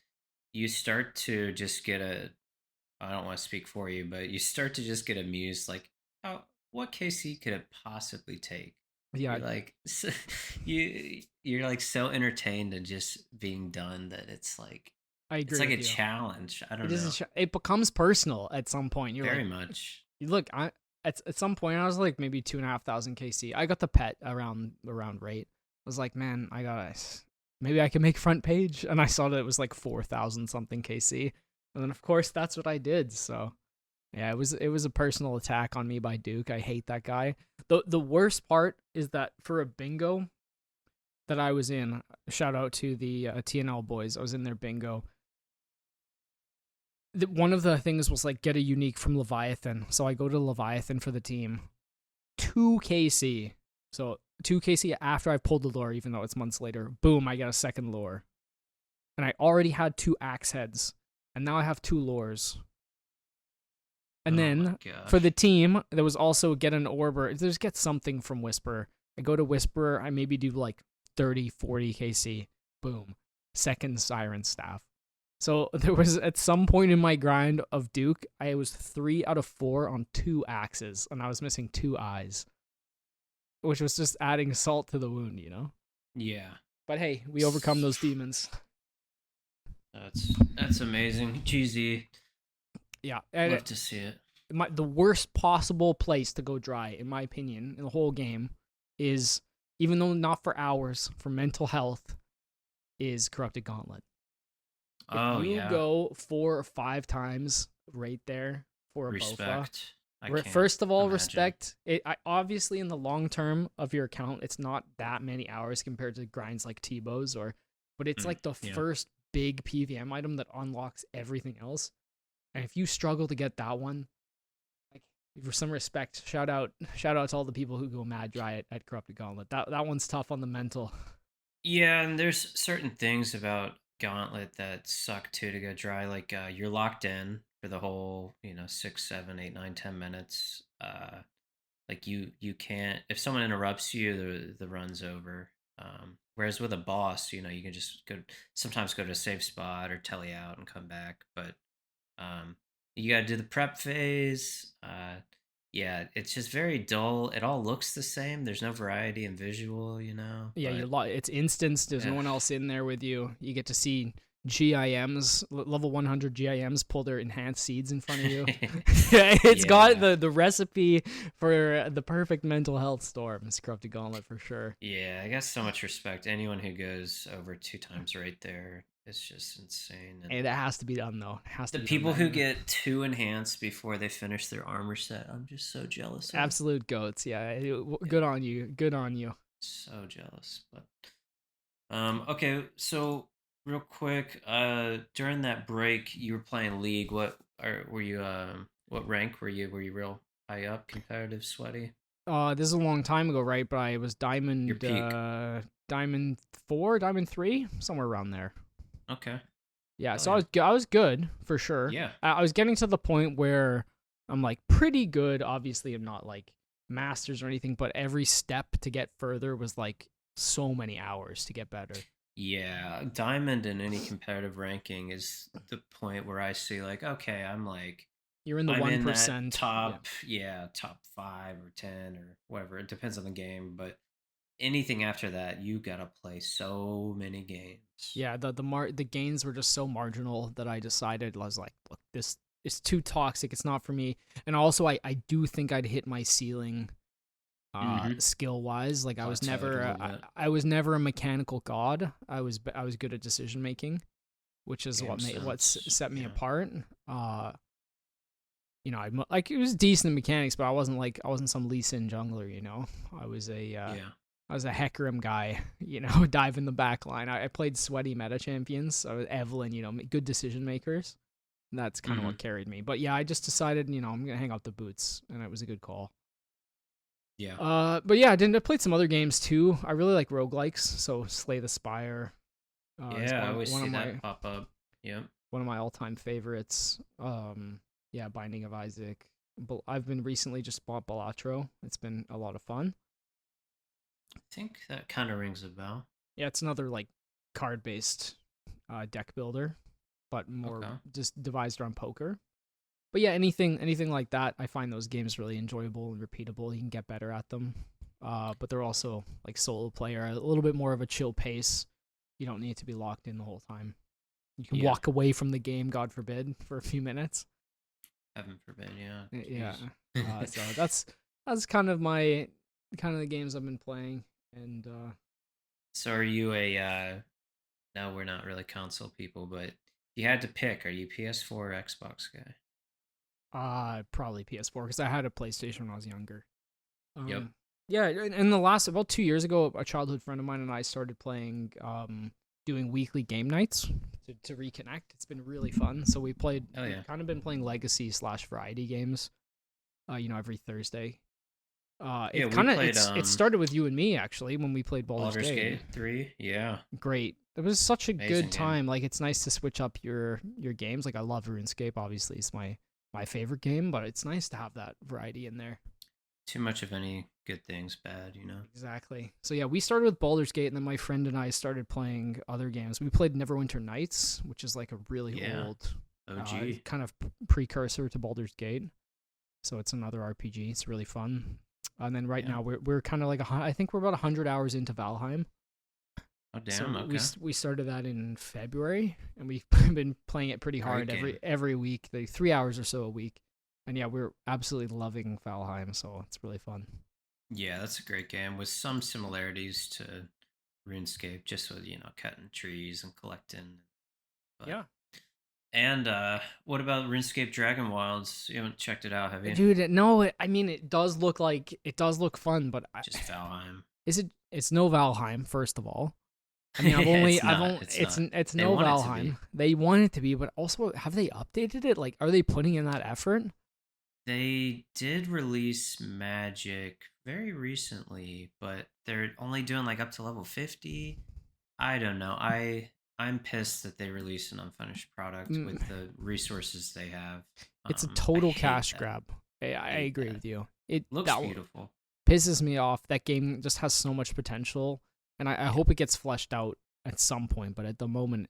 you start to just get I don't want to speak for you, but you start to just get amused, like, what KC could it possibly take? Yeah, you're like you're like so entertained and just being done that it's like I agree. It's like with a you. challenge. I don't know. It becomes personal at some point. You're very like, much. You look, at some point I was like maybe 2,500 KC. I got the pet around rate. I was like, man, maybe I can make front page, and I saw that it was like 4,000 something KC, and then of course that's what I did. So yeah, it was a personal attack on me by Duke. I hate that guy. The worst part is that for a bingo that I was in, shout out to the TNL boys. I was in their bingo. One of the things was like get a unique from Leviathan. So I go to Leviathan for the team. 2 KC. So 2 KC after I pulled the lure, even though it's months later. Boom, I get a second lure. And I already had 2 axe heads. And now I have 2 lures. And then for the team, there was also get an Orber. Just get something from Whisperer. I go to Whisperer. I maybe do like 30, 40 KC. Boom. Second Siren Staff. So there was at some point in my grind of Duke, I was 3 out of 4 on 2 axes, and I was missing 2 eyes, which was just adding salt to the wound, Yeah. But hey, we overcome those demons. That's amazing. GZ. Yeah, love to see it. The worst possible place to go dry, in my opinion, in the whole game, is, even though not for hours, for mental health, is Corrupted Gauntlet. If you go 4 or 5 times right there for a respect. Bofa, first of all, respect. Obviously, in the long term of your account, it's not that many hours compared to grinds like T-Bows, but it's like the first big PVM item that unlocks everything else. And if you struggle to get that one, like, for some respect, shout out to all the people who go mad dry at Corrupted Gauntlet. That one's tough on the mental. Yeah, and there's certain things about Gauntlet that suck too to go dry. Like you're locked in for the whole 6, 7, 8, 9, 10 minutes. Like you can't, if someone interrupts you, the run's over. Whereas with a boss, you can just sometimes go to a safe spot or telly out and come back. But um, you got to do the prep phase. Yeah, it's just very dull. It all looks the same. There's no variety in visual. Yeah, But it's instanced. There's no yeah, one else in there with you. You get to see GIMs, level 100 GIMs, pull their enhanced seeds in front of you. It's got yeah, the recipe for the perfect mental health storm. It's Corrupted Gauntlet for sure. yeah. I got so much respect. Anyone who goes over 2 times right there, it's just insane. And And it has to be done though. It has to the be done people that. who get 2 enhanced before they finish their armor set, I'm just so jealous of. Absolute goats. Yeah, Yeah, good on you. Good on you. so jealous. But okay, so real quick, during that break, you were playing League. Were you? What rank were you? Were you real high up, competitive, sweaty? This is a long time ago, right? But I was Your peak. diamond 4, diamond 3, somewhere around there. Okay. Yeah, Hell so yeah. I was good for sure. Yeah. I was getting to the point where I'm like pretty good. Obviously, I'm not like masters or anything, but every step to get further was like so many hours to get better. Yeah, diamond in any competitive ranking is the point where I see like, okay, You're in the I'm in that 1%. Yeah. top, yeah, top 5 or 10 or whatever. It depends on the game, but anything after that, you gotta play so many games. Yeah, the gains were just so marginal that I decided I was like, look, this is too toxic. It's not for me. And also I do think I'd hit my ceiling Mm-hmm. skill wise. Like Plateaued a little bit. I was never a mechanical god. I was good at decision making, which is Game what sense. set me Yeah. apart. I like it was decent in mechanics, but I wasn't some Lee Sin jungler. I was a Yeah. I was a Hecarim guy. Dive in the back line. I played sweaty meta champions. So I was Evelyn. Good decision makers. And that's kind of Mm-hmm. what carried me. But yeah, I just decided, I'm gonna hang out the boots, and it was a good call. Yeah. But yeah, I played some other games too. I really like roguelikes, so Slay the Spire is Yeah, I always one see of that my pop up. Yep. all time favorites. Yeah, Binding of Isaac. I've been recently just bought Balatro. It's been a lot of fun. I think that kind of rings a bell. Yeah, it's another like card based deck builder, but more Okay. just devised around poker. But yeah, anything like that, I find those games really enjoyable and repeatable. You can get better at them. But they're also like solo player, a little bit more of a chill pace. You don't need to be locked in the whole time. You can Yeah. walk away from the game, God forbid, for a few minutes. Heaven forbid. Yeah. Yeah. Jeez. So that's kind of my kind of the games I've been playing, and So are you a no, we're not really console people, but if you had to pick, are you PS4 or Xbox guy? probably PS4 because I had a PlayStation when I was younger. Yep. Yeah, in the last about 2 years ago, a childhood friend of mine and I started playing, doing weekly game nights to reconnect. It's been really fun. So Oh we've yeah. kind of been playing legacy / variety games, every Thursday. Yeah, we played It started with you and me actually when we played Baldur's Baldur's Gate. Gate 3. Yeah. Great. It was such a good Amazing game. time. Like it's nice to switch up your games. Like I love RuneScape. Obviously, it's my favorite game, but it's nice to have that variety in there. Too much of any good thing's bad. Exactly. So yeah, we started with Baldur's Gate, and then my friend and I started playing other games. We played Neverwinter Nights, which is like a really Yeah. old, OG. kind of precursor to Baldur's Gate. So it's another RPG. It's really fun. And then right Yeah. now we're kind of like I think we're about 100 hours into Valheim. Oh So damn, okay. we started that in February, and we've been playing it pretty Great hard game. every week, like 3 hours or so a week. And yeah, we're absolutely loving Valheim, so it's really fun. Yeah, that's a great game with some similarities to RuneScape, just with, cutting trees and collecting. But Yeah. and what about RuneScape Dragon Wilds? You haven't checked it out, have you? Dude, no, I mean it does look fun, but Just Valheim. it's no Valheim, first of all. I mean, It's I've not. only, It's not. it's They no want it to be. Valheim. They want it to be, but also have they updated it? Like, are they putting in that effort? They did release Magic very recently, but they're only doing like up to level 50. I don't know. I'm pissed that they released an unfinished product Mm, with the resources they have. It's a I total hate cash that. grab. I Hate agree that. with you. It Looks that beautiful. pisses me off. That game just has so much potential, and I Yeah. hope it gets fleshed out at some point. But at the moment,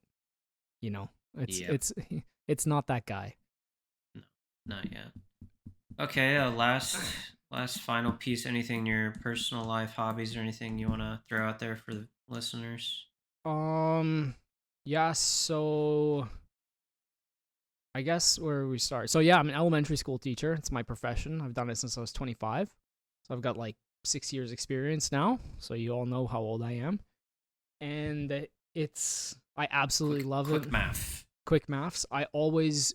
you know, it's Yeah. it's it's not that guy. No, not yet. Okay. Last final piece. Anything in your personal life, hobbies, or anything you want to throw out there for the listeners? Um, yeah. So I guess where we start. So yeah, I'm an elementary school teacher. It's my profession. I've done it since I was 25. So I've got like 6 years experience now. So you all know how old I am. And I absolutely love it. Quick math. Quick maths. I always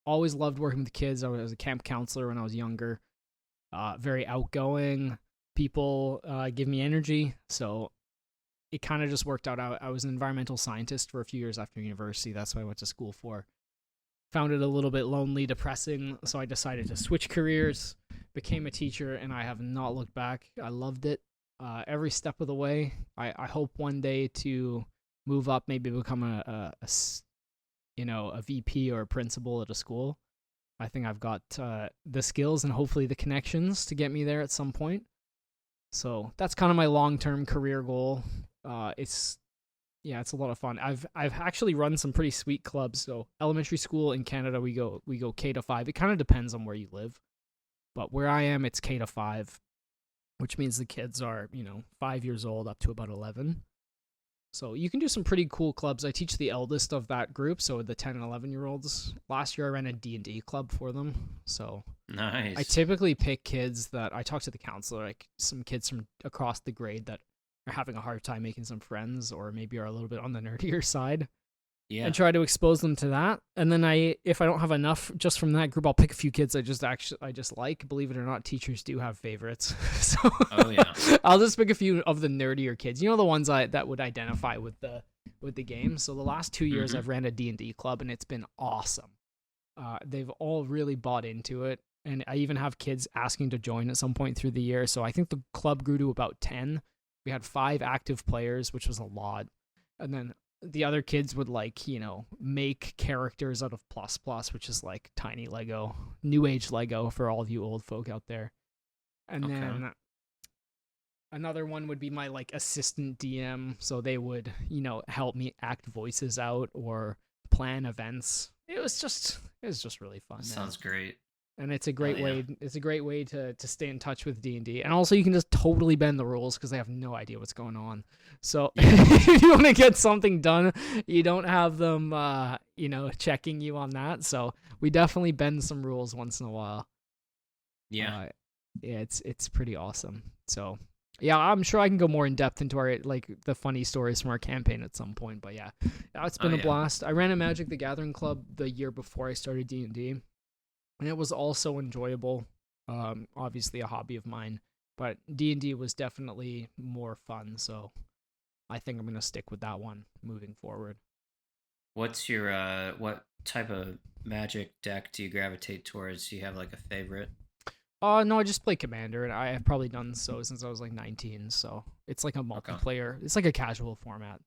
loved working with kids. I was a camp counselor when I was younger. Very outgoing. People give me energy. So it kind of just worked out. I was an environmental scientist for a few years after university. That's what I went to school for. Found it a little bit lonely, depressing, so I decided to switch careers, became a teacher, and I have not looked back. I loved it every step of the way. I hope one day to move up, maybe become a VP or a principal at a school. I think I've got the skills and hopefully the connections to get me there at some point. So that's kind of my long-term career goal. It's it's a lot of fun. I've actually run some pretty sweet clubs. So elementary school in Canada, we go K-5. It kind of depends on where you live, but where I am, it's K-5, which means the kids are 5 years old up to about 11. So you can do some pretty cool clubs. I teach the eldest of that group, so the 10 and 11-year-olds. Last year I ran a D&D club for them. So I Nice. typically pick kids that I talk to the counselor, like some kids from across the grade that are having a hard time making some friends or maybe are a little bit on the nerdier side and Yeah. try to expose them to that. And then if I don't have enough just from that group, I'll pick a few kids I just like. Believe it or not, teachers do have favorites. So Oh yeah. I'll just pick a few of the nerdier kids. The ones that would identify with the game. So the last 2 years Mm-hmm. I've ran a D&D club and it's been awesome. They've all really bought into it. And I even have kids asking to join at some point through the year. So I think the club grew to about 10. We had 5 active players, which was a lot. And then the other kids would make characters out of plus plus, which is like tiny Lego, new age Lego for all of you old folk out there. And Okay. then another one would be my like assistant DM, so they would help me act voices out or plan events. It was just really fun, That man. sounds great. And it's a Hell great yeah. way to stay in touch with D&D. And also you can just totally bend the rules because they have no idea what's going on. So Yeah. if you want to get something done, you don't have them checking you on that. So we definitely bend some rules once in a while. Yeah. uh yeah, it's pretty awesome. So yeah, I'm sure I can go more in depth into our like the funny stories from our campaign at some point. But yeah, it's Oh been a yeah. blast. I ran a Magic the Gathering club the year before I started D&D, and it was also enjoyable. Obviously a hobby of mine, but D&D was definitely more fun. So I think I'm gonna stick with that one moving forward. What's your what type of magic deck do you gravitate towards? Do you have like a favorite? No, I just play Commander, and I have probably done so since I was like 19. So it's like a Okay. multiplayer. It's like a casual format.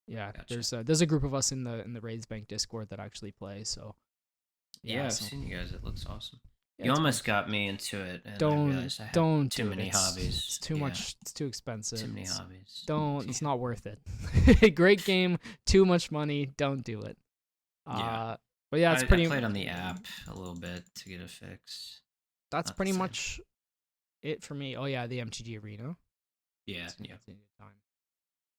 Yeah, Gotcha. there's a group of us in the Raids Bank Discord that actually play. So yeah, Yeah, I've so seen you guys. It looks awesome. yeah, You it's been almost got me into it, and I don't realized I have don't too do it. many It's hobbies. too Yeah, much. It's too expensive. too many hobbies. Don't. Yeah. It's not worth it. Great game, too much money. Don't do it. Yeah. But yeah, I played on the app a little bit to get it fixed. that's Not the pretty same. much it for me. Oh yeah, the MTG Arena. Yeah, That's, yeah. that's a good time.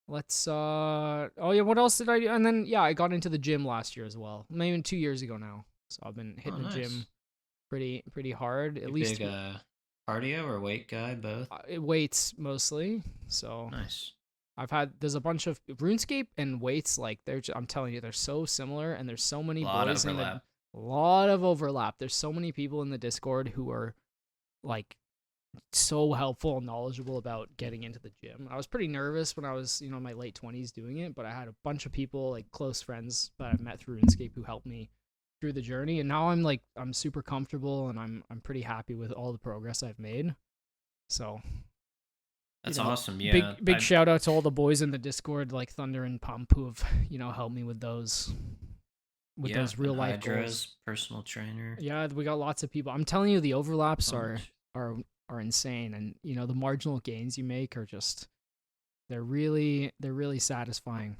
Let's oh yeah, what else did I do? And then yeah, I got into the gym last year as well. Maybe 2 years ago now. So I've been Oh, hitting the gym nice. pretty hard. At You least big cardio or weight guy, both? it weights mostly. So Nice. there's a bunch of RuneScape and weights, like I'm telling you, they're so similar, and there's so many A lot of boys in the overlap. lot of overlap. There's so many people in the Discord who are like so helpful and knowledgeable about getting into the gym. I was pretty nervous when I was, in my late 20s doing it, but I had a bunch of people, like close friends that I've met through RuneScape who helped me through the journey, and now I'm super comfortable and I'm pretty happy with all the progress I've made. So, That's awesome. big Yeah, big shout out to all the boys in the Discord like Thunder and Pump who have, helped me with those yeah. real And life goals. Hydra's personal trainer. Yeah, we got lots of people. I'm telling you, the overlaps Bunch. are insane, and the marginal gains you make are just They're really satisfying.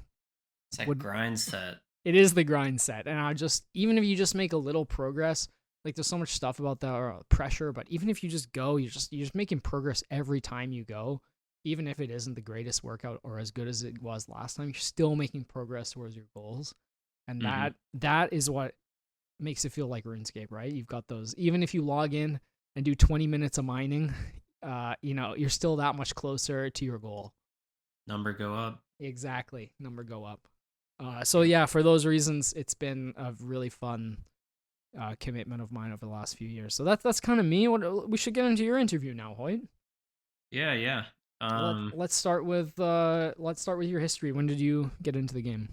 It's that Would grind set. It is the grind set, and I just even if you just make a little progress, like there's so much stuff about that or pressure, but even if you just go, you're just making progress every time you go. Even if it isn't the greatest workout or as good as it was last time, you're still making progress towards your goals, and Hmm. that is what makes it feel like RuneScape, right? You've got those. Even if you log in and do 20 minutes of mining, you're still that much closer to your goal. Number go up. Exactly, number go up. So Yep. yeah, for those reasons, it's been a really fun commitment of mine over the last few years. So that's kind of me. What we should get into your interview now, Hoyt. Yeah, yeah. Let Um, let's start with your history. When did you get into the game?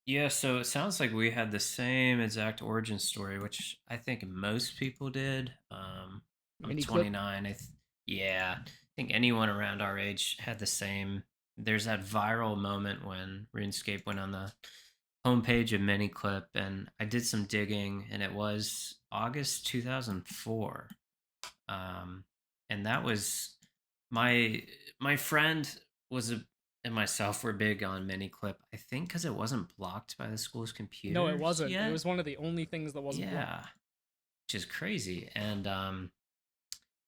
yeah, so it sounds like we had the same exact origin story, which I think most people did. I'm Mini clip. 29. Yeah, I think anyone around our age had the same. There's that viral moment when RuneScape went on the homepage of Miniclip, and I did some digging, and it was August 2004. Um, and that was my my friend was a and myself were big on Miniclip. I think because it wasn't blocked by the school's No, it computers wasn't. It yet. was one of the only things that wasn't blocked. Yeah, which is crazy. And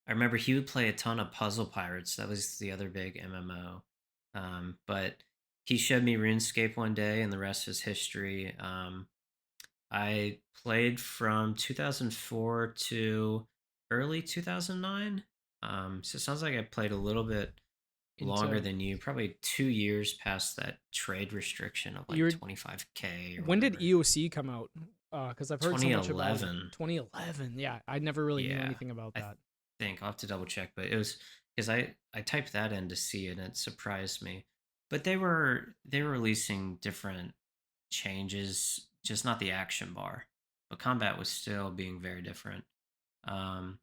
I remember he would play a ton of Puzzle Pirates. That was the other big MMO. But he showed me RuneScape one day, and the rest is history. I played from 2004 to early 2009. So it sounds like I played a little bit longer Into than you, probably 2 years past that trade restriction of like your 25K or When did whatever. EOC come out? Because I've heard so much about it. 2011. 2011. Yeah, I never really knew Yeah, anything about I that. think I'll have to double check, but it was because I typed that in to see it and it surprised me. But they were releasing different changes, just not the action bar. But combat was still being very different. Um,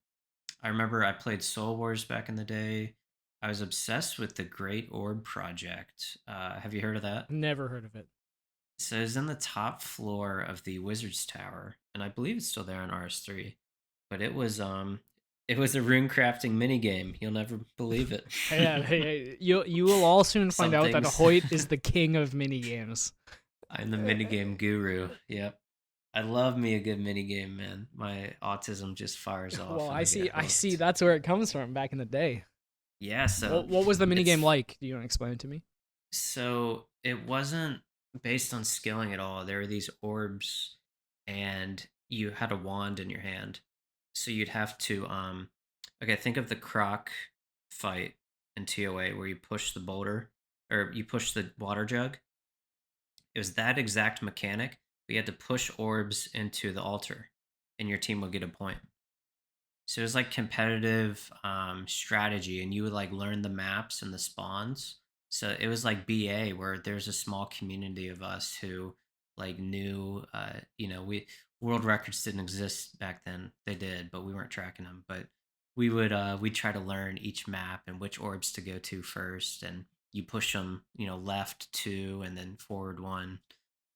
I remember I played Soul Wars back in the day. I was obsessed with the Great Orb Project. Have you heard of that? Never heard of it. So it's in the top floor of the Wizard's Tower, and I believe it's still there on RS3. But it was a rune crafting mini game. You'll never believe it. Yeah, hey, you will all soon find Some out that things. Hoyt is the king of mini games. I'm the minigame guru. Yep. I love me a good minigame, man. My autism just fires Well, off and I I get see. I see. hooked. That's where it comes from. Back in the day, Yeah, so what was the mini game it's like? Do you want to explain it to me? so it wasn't based on skilling at all. There were these orbs and you had a wand in your hand. So you'd have to okay, think of the croc fight in TOA where you push the boulder or you push the water jug. It was that exact mechanic. But you had to push orbs into the altar and your team would get a point. So it was like competitive strategy, and you would like learn the maps and the spawns. So it was like BA, where there's a small community of us who like knew, we world records didn't exist back then. They did, but we weren't tracking them. But we'd try to learn each map and which orbs to go to first, and you push them, left two and then forward one.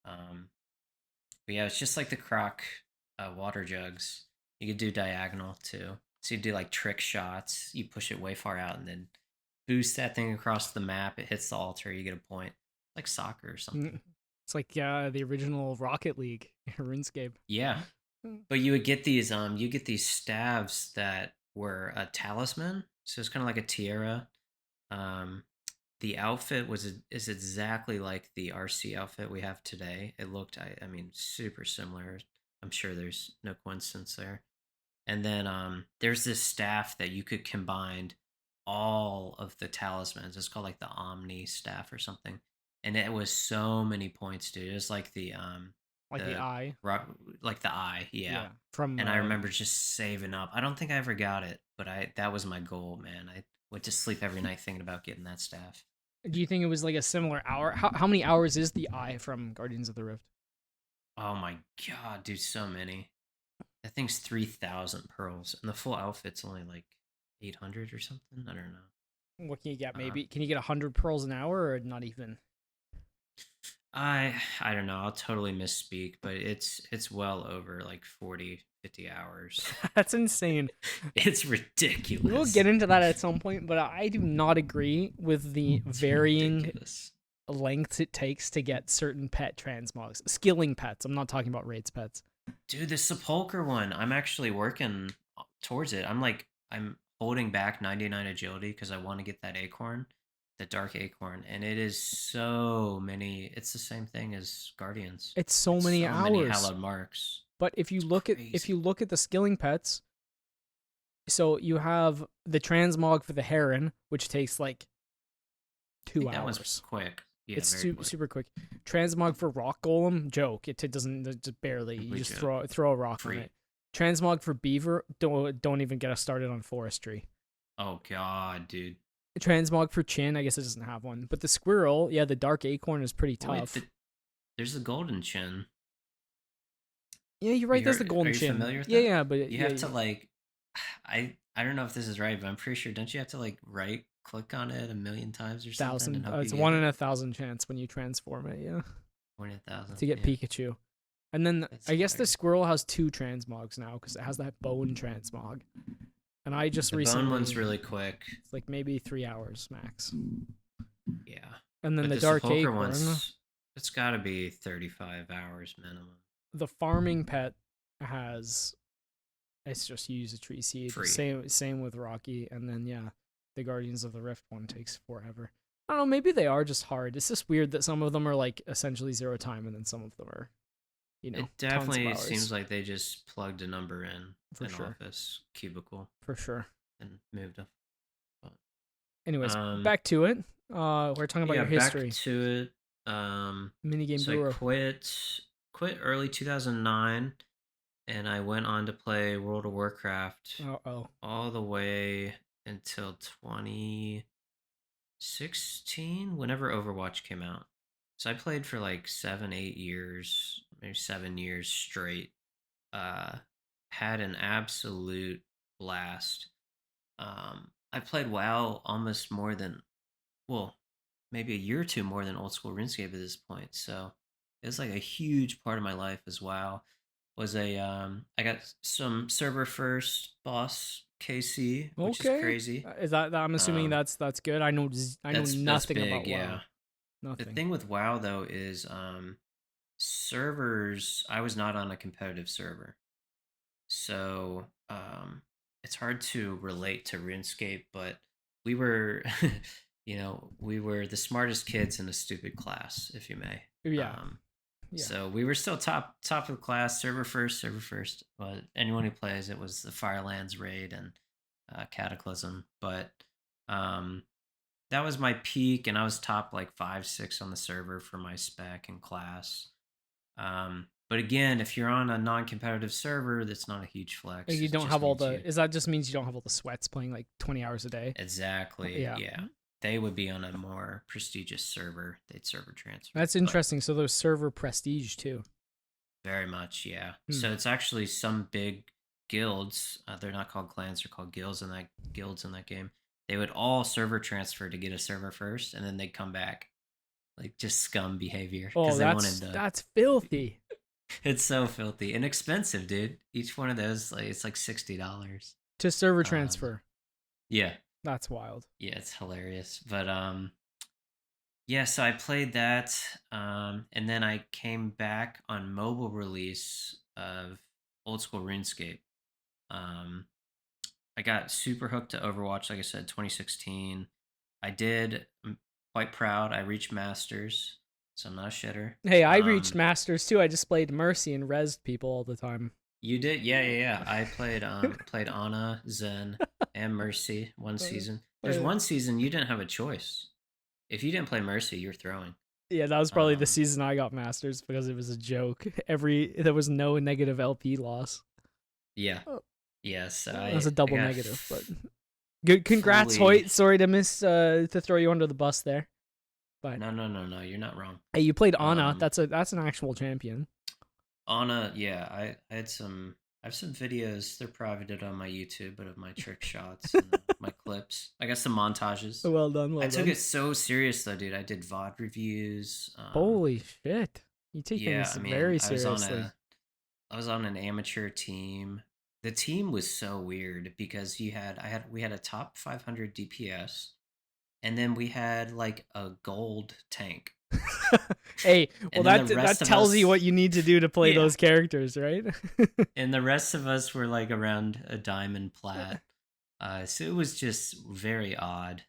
Um, but yeah, it's just like the croc water jugs. You could do diagonal too. So you do like trick shots. You push it way far out and then boost that thing across the map. It hits the altar. You get a point. Like soccer or something. Mm, It's like the original Rocket League, RuneScape. Yeah, but you get these staves that were a talisman. So it's kind of like a tiara. Um, the outfit is exactly like the RC outfit we have today. It looked, I mean, super similar. I'm sure there's no coincidence there. And then there's this staff that you could combine all of the talismans. It's called like the Omni staff or something. And it was so many points, dude. It was like Like the the eye. like the eye, yeah. Yeah. From And I remember just saving up. I don't think I ever got it, but I that was my goal, man. I went to sleep every night thinking about getting that staff. Do you think it was like a similar hour? How many hours is the eye from Guardians of the Rift? Oh my god, dude, so many. That thing's 3,000 pearls, and the full outfit's only like 800 or something. I don't know. What can you get? Um, Maybe can you get 100 pearls an hour or not even? I don't know. I'll totally misspeak, but it's well over like 40, 50 hours. That's insane. It's We'll ridiculous. get into that at some point, but I do not agree with the It's varying ridiculous. lengths it takes to get certain pet transmogs. Skilling pets. I'm not talking about raids pets. Dude, the Sepulcher one, I'm actually working towards it. I'm holding back 99 agility because I want to get that acorn, the dark acorn, and it is so many. It's the same thing as Guardians. It's so It's many so many hours. hallowed marks. But It's if you crazy. look at the skilling pets, so you have the transmog for the heron, which takes like I two think that one's hours. quick. Yeah, It's very quick. super quick. Transmog for rock golem, joke. It doesn't just barely. You Complete just joke. throw a rock on Free. it. Transmog for beaver, don't even get us started on forestry. Oh god, dude. Transmog for chin, I guess it doesn't have one. But the squirrel, yeah, the dark acorn is pretty Wait, tough. there's the golden chin. Yeah, you're right. There's the Are golden you chin. familiar with Yeah, that? yeah, but You yeah, have to like, I don't know if this is right, but I'm pretty sure. Don't you have to like right click on it a million times or something and thousand. hope you It's get one in it? 1,000 chance when you transform it. Yeah, 20,000. to get Yeah, Pikachu. And then that's I guess the hilarious. squirrel has two transmogs now because it has that bone transmog. And I just The bone recently, one's really quick. it's like maybe 3 hours max. Yeah, And then but the the dark sepulcher acorn, one's it's got to be 35 hours minimum. the farming pet has, it's just use a tree seed. Free. Same with Rocky. And then yeah, the Guardians of the Rift one takes forever. I don't know. Maybe they are just hard. It's just weird that some of them are like essentially zero time, and then some of them are, It tons of definitely seems hours like they just plugged a number in for an sure. office cubicle For sure. and moved them. But, Anyways, um, back to it. We're talking about yeah, your back history. to it. Minigame So I guru. quit early 2009, and I went on to play World of Warcraft Oh. all the way until 2016, whenever Overwatch came out. So I played for like 7, 8 years, maybe 7 years straight. Uh, had an absolute blast. I played WoW almost more than, well, maybe a year or two more than old school RuneScape at this point. So it was like a huge part of my life as WoW. Was a I got some server first boss KC, which is Okay. crazy. Is that I'm assuming Um, that's good. I know that's nothing big, about yeah. WoW. The Nothing. thing with WoW though is servers. I was not on a competitive server, so it's hard to relate to RuneScape. But we were, we were the smartest kids in a stupid class, if you may. Yeah. Um, Yeah. so we were still top of the class, server first, server first. But anyone who plays it was the Firelands raid and Cataclysm. But um, that was my peak, and I was top like 5, 6 on the server for my spec and class. But again, if you're on a non-competitive server, that's not a huge Like flex. you It don't just have all means the. you Is that just means you don't have all the sweats playing like 20 hours a day? exactly, Yeah. yeah. They would be on a more prestigious server. They'd server transfer, That's but interesting. So there's server prestige too. very much, yeah. Hmm. So it's actually some big guilds. They're not called clans; they're called guilds in that game. They would all server transfer to get a server first, and then they'd come back, like just scum behavior Oh, because they wanted to. that's filthy. It's so filthy and expensive, dude. Each one of those, like, it's like $60. To server Um, transfer. yeah, That's wild. yeah, it's hilarious. But yeah. So I played that, and then I came back on mobile release of old school RuneScape. Um, I got super hooked to Overwatch, like I said, 2016. I did. I'm quite proud. I reached Masters, so I'm not a shitter. Hey, I reached masters too. I just played Mercy and rezzed people all the time. You did? Yeah, yeah, yeah. I played Ana, Zen, and Mercy one season. There's Uh, one season you didn't have a choice. If you didn't play Mercy, you're throwing. yeah, that was probably the Um, season I got masters because it was a joke. There was no negative LP loss. yeah, Oh, yes. that was a I double got negative, but good. Congrats, fully. Hoyt. Sorry to throw you under the bus there, but No, no, no, no. You're not wrong. hey, you played Ana. Um, That's an actual champion. Ana, yeah. I had some. I have some videos. They're privated on my YouTube, but of my trick shots and my clips. I got some montages. Well done, I well took done. it so serious though, dude. I did VOD reviews. Holy shit. You take Yeah, things I mean, very seriously. I was on an amateur team. The team was so weird because we had a top 500 DPS, and then we had like a gold tank, Hey, well and then the that rest of tells you what us, you need to do to play yeah, those characters, right? and the rest of us were like around a diamond plat. So it was just very odd.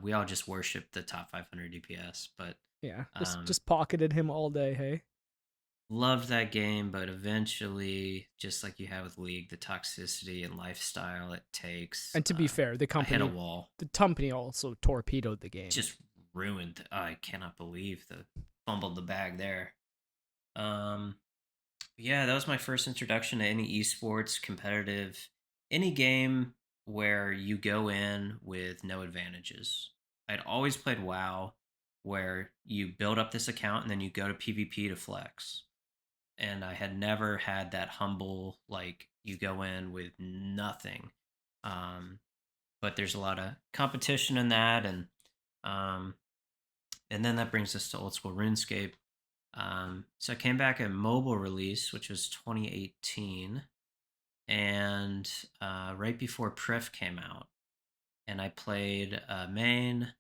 We all just worshipped the top 500 DPS, but Yeah, um, just pocketed him all day, hey. loved that game. But eventually, just like you have with League, the toxicity and lifestyle it takes, And to be fair, I hit a wall. the company also torpedoed the game. Just ruined. I cannot believe the fumbled the bag there. Um, yeah, that was my first introduction to any esports competitive, any game where you go in with no advantages. I'd always played WoW, where you build up this account and then you go to PvP to flex. And I had never had that humble, like, you go in with nothing. Um, but there's a lot of competition in that, um, and then that brings us to old school RuneScape. So I came back at mobile release, which was 2018, and right before Prif came out, and I played main.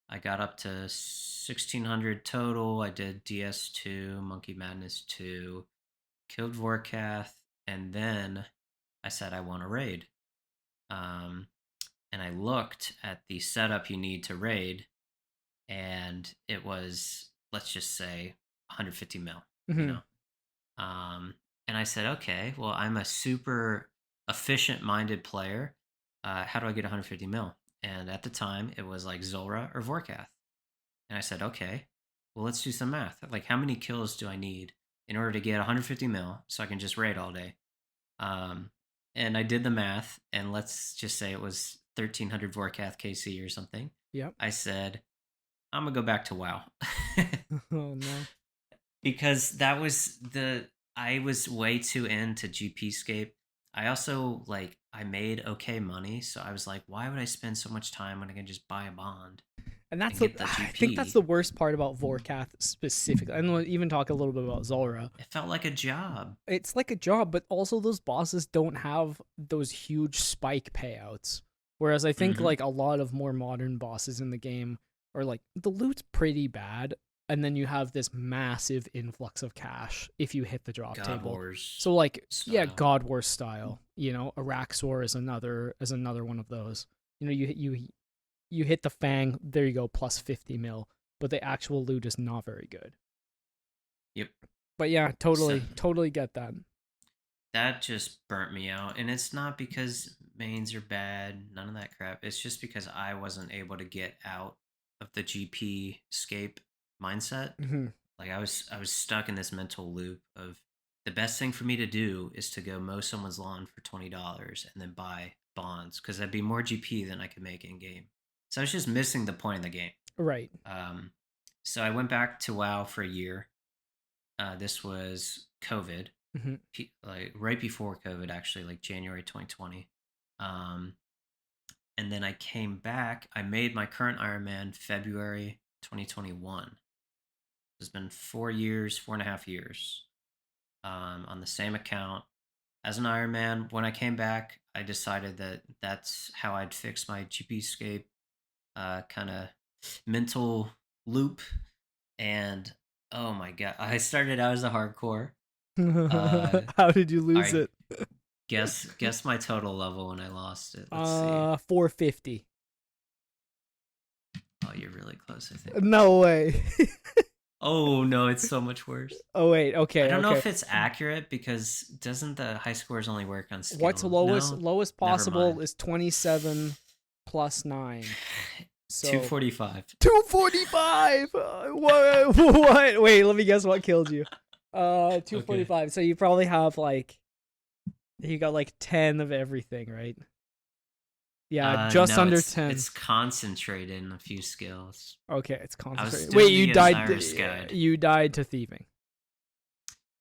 I got up to 1600 total. I did DS2, Monkey Madness 2, killed Vorkath, and then I said I want a raid. Um, and I looked at the setup you need to raid, and it was, let's just say, 150 mil, you Hmm. know. And I said, okay, well, I'm a super efficient minded player. How do I get 150 mil? And at the time, it was like Zora or Vorkath. And I said, okay, well, let's do some math. Like, how many kills do I need in order to get 150 mil so I can just raid all day? Um, and I did the math, and let's just say it was 1300 Vorkath KC or something. Yep. I said, I'm gonna go back to WoW. Oh no. Because that was the I was way too into GP scape. I also like I made okay money, so I was like, why would I spend so much time when I can just buy a bond And and get the I think that's GP? the worst part about Vorkath specifically. And we'll even talk a little bit about Zora. It felt like a job. It's like a job, but also those bosses don't have those huge spike payouts. Whereas I think Mm-hmm. like a lot of more modern bosses in the game are like the loot's pretty bad, and then you have this massive influx of cash if you hit the drop God table. Wars So like yeah, style. God Wars style. You know, Araxor is another one of those. You know, you hit the Fang, there you go, plus 50 mil, but the actual loot is not very good. Yep. But yeah, So totally get that. that just burnt me out, and it's not because mains are bad, none of that crap. It's just because I wasn't able to get out of the GP scape mindset. Hmm. Like I was stuck in this mental loop of the best thing for me to do is to go mow someone's lawn for $20 and then buy bonds because that'd be more GP than I could make in game. So I was just missing the point of the game. Right. Um, so I went back to WoW for a year. This was COVID, Hmm. like right before COVID, actually, like January 2020. Um, and then I came back. I made my current Ironman February 2021. It's been 4 years, 4.5 years, on the same account as an Ironman. When I came back, I decided that that's how I'd fix my GP scape kind of mental loop. And oh my god, I started out as a hardcore. Uh, How did you all lose right, it? guess my total level when I lost it. Let's see. 450. Oh, you're really close, I think. No way. Oh no, it's so much worse. Oh wait, I okay, don't know okay. if it's accurate because doesn't the high scores only work on What's skill? lowest? No, Lowest never possible mind. is 27 plus 9. Two So forty five. 245. What? What? Wait, let me guess what killed you. Okay. 245. So you probably have like you got like 10 of everything, right? Yeah, just No, under 10. it's concentrated in a few skills. Okay, it's I was concentrated. Wait, doing the Osiris guide. You died to thieving.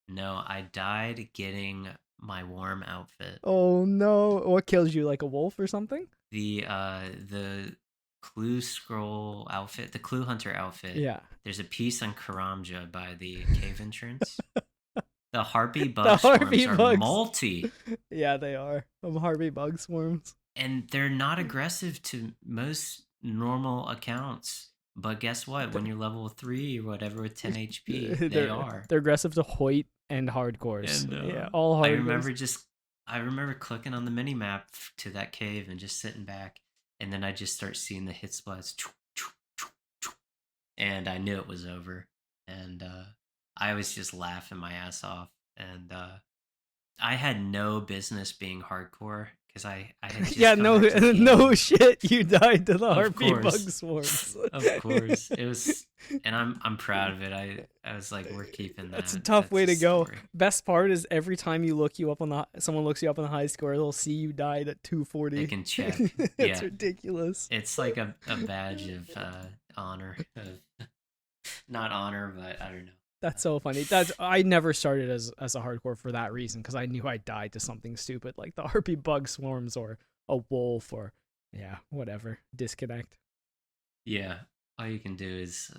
No, I died getting my warm outfit. Oh no! What kills you, like a wolf or something? The clue scroll outfit, the clue hunter outfit. Yeah. There's a piece on Karamja by the cave entrance. The harpy The bug swarms Harvey are bugs. multi, Yeah, they are. Harvey bug swarms. and they're not aggressive to most normal accounts. But guess what? When you're level 3 or whatever with 10 HP, they they're are. they're aggressive to Hoyt and hardcores. And Yeah, all I hardcores. remember just I remember clicking on the mini map to that cave and just sitting back, and then I just start seeing the hit splats, and I knew it was over. And I was just laughing my ass off, and I had no business being hardcore because I had Yeah, just come no, back to the no game. shit. You died to the Of Harvey bug course, swarms. of course, it was, and I'm proud of it. I was like, we're keeping That's a that. tough That's way a to go. story. Best part is every time someone looks you up on the high score, they'll see you died at They 240. can check. It's Yeah, ridiculous. it's like a badge of honor, of not honor, but I don't know. That's so funny. I never started as a hardcore for that reason because I knew I died to something stupid like the harpy bug swarms or a wolf or yeah, whatever. Disconnect. Yeah, all you can do is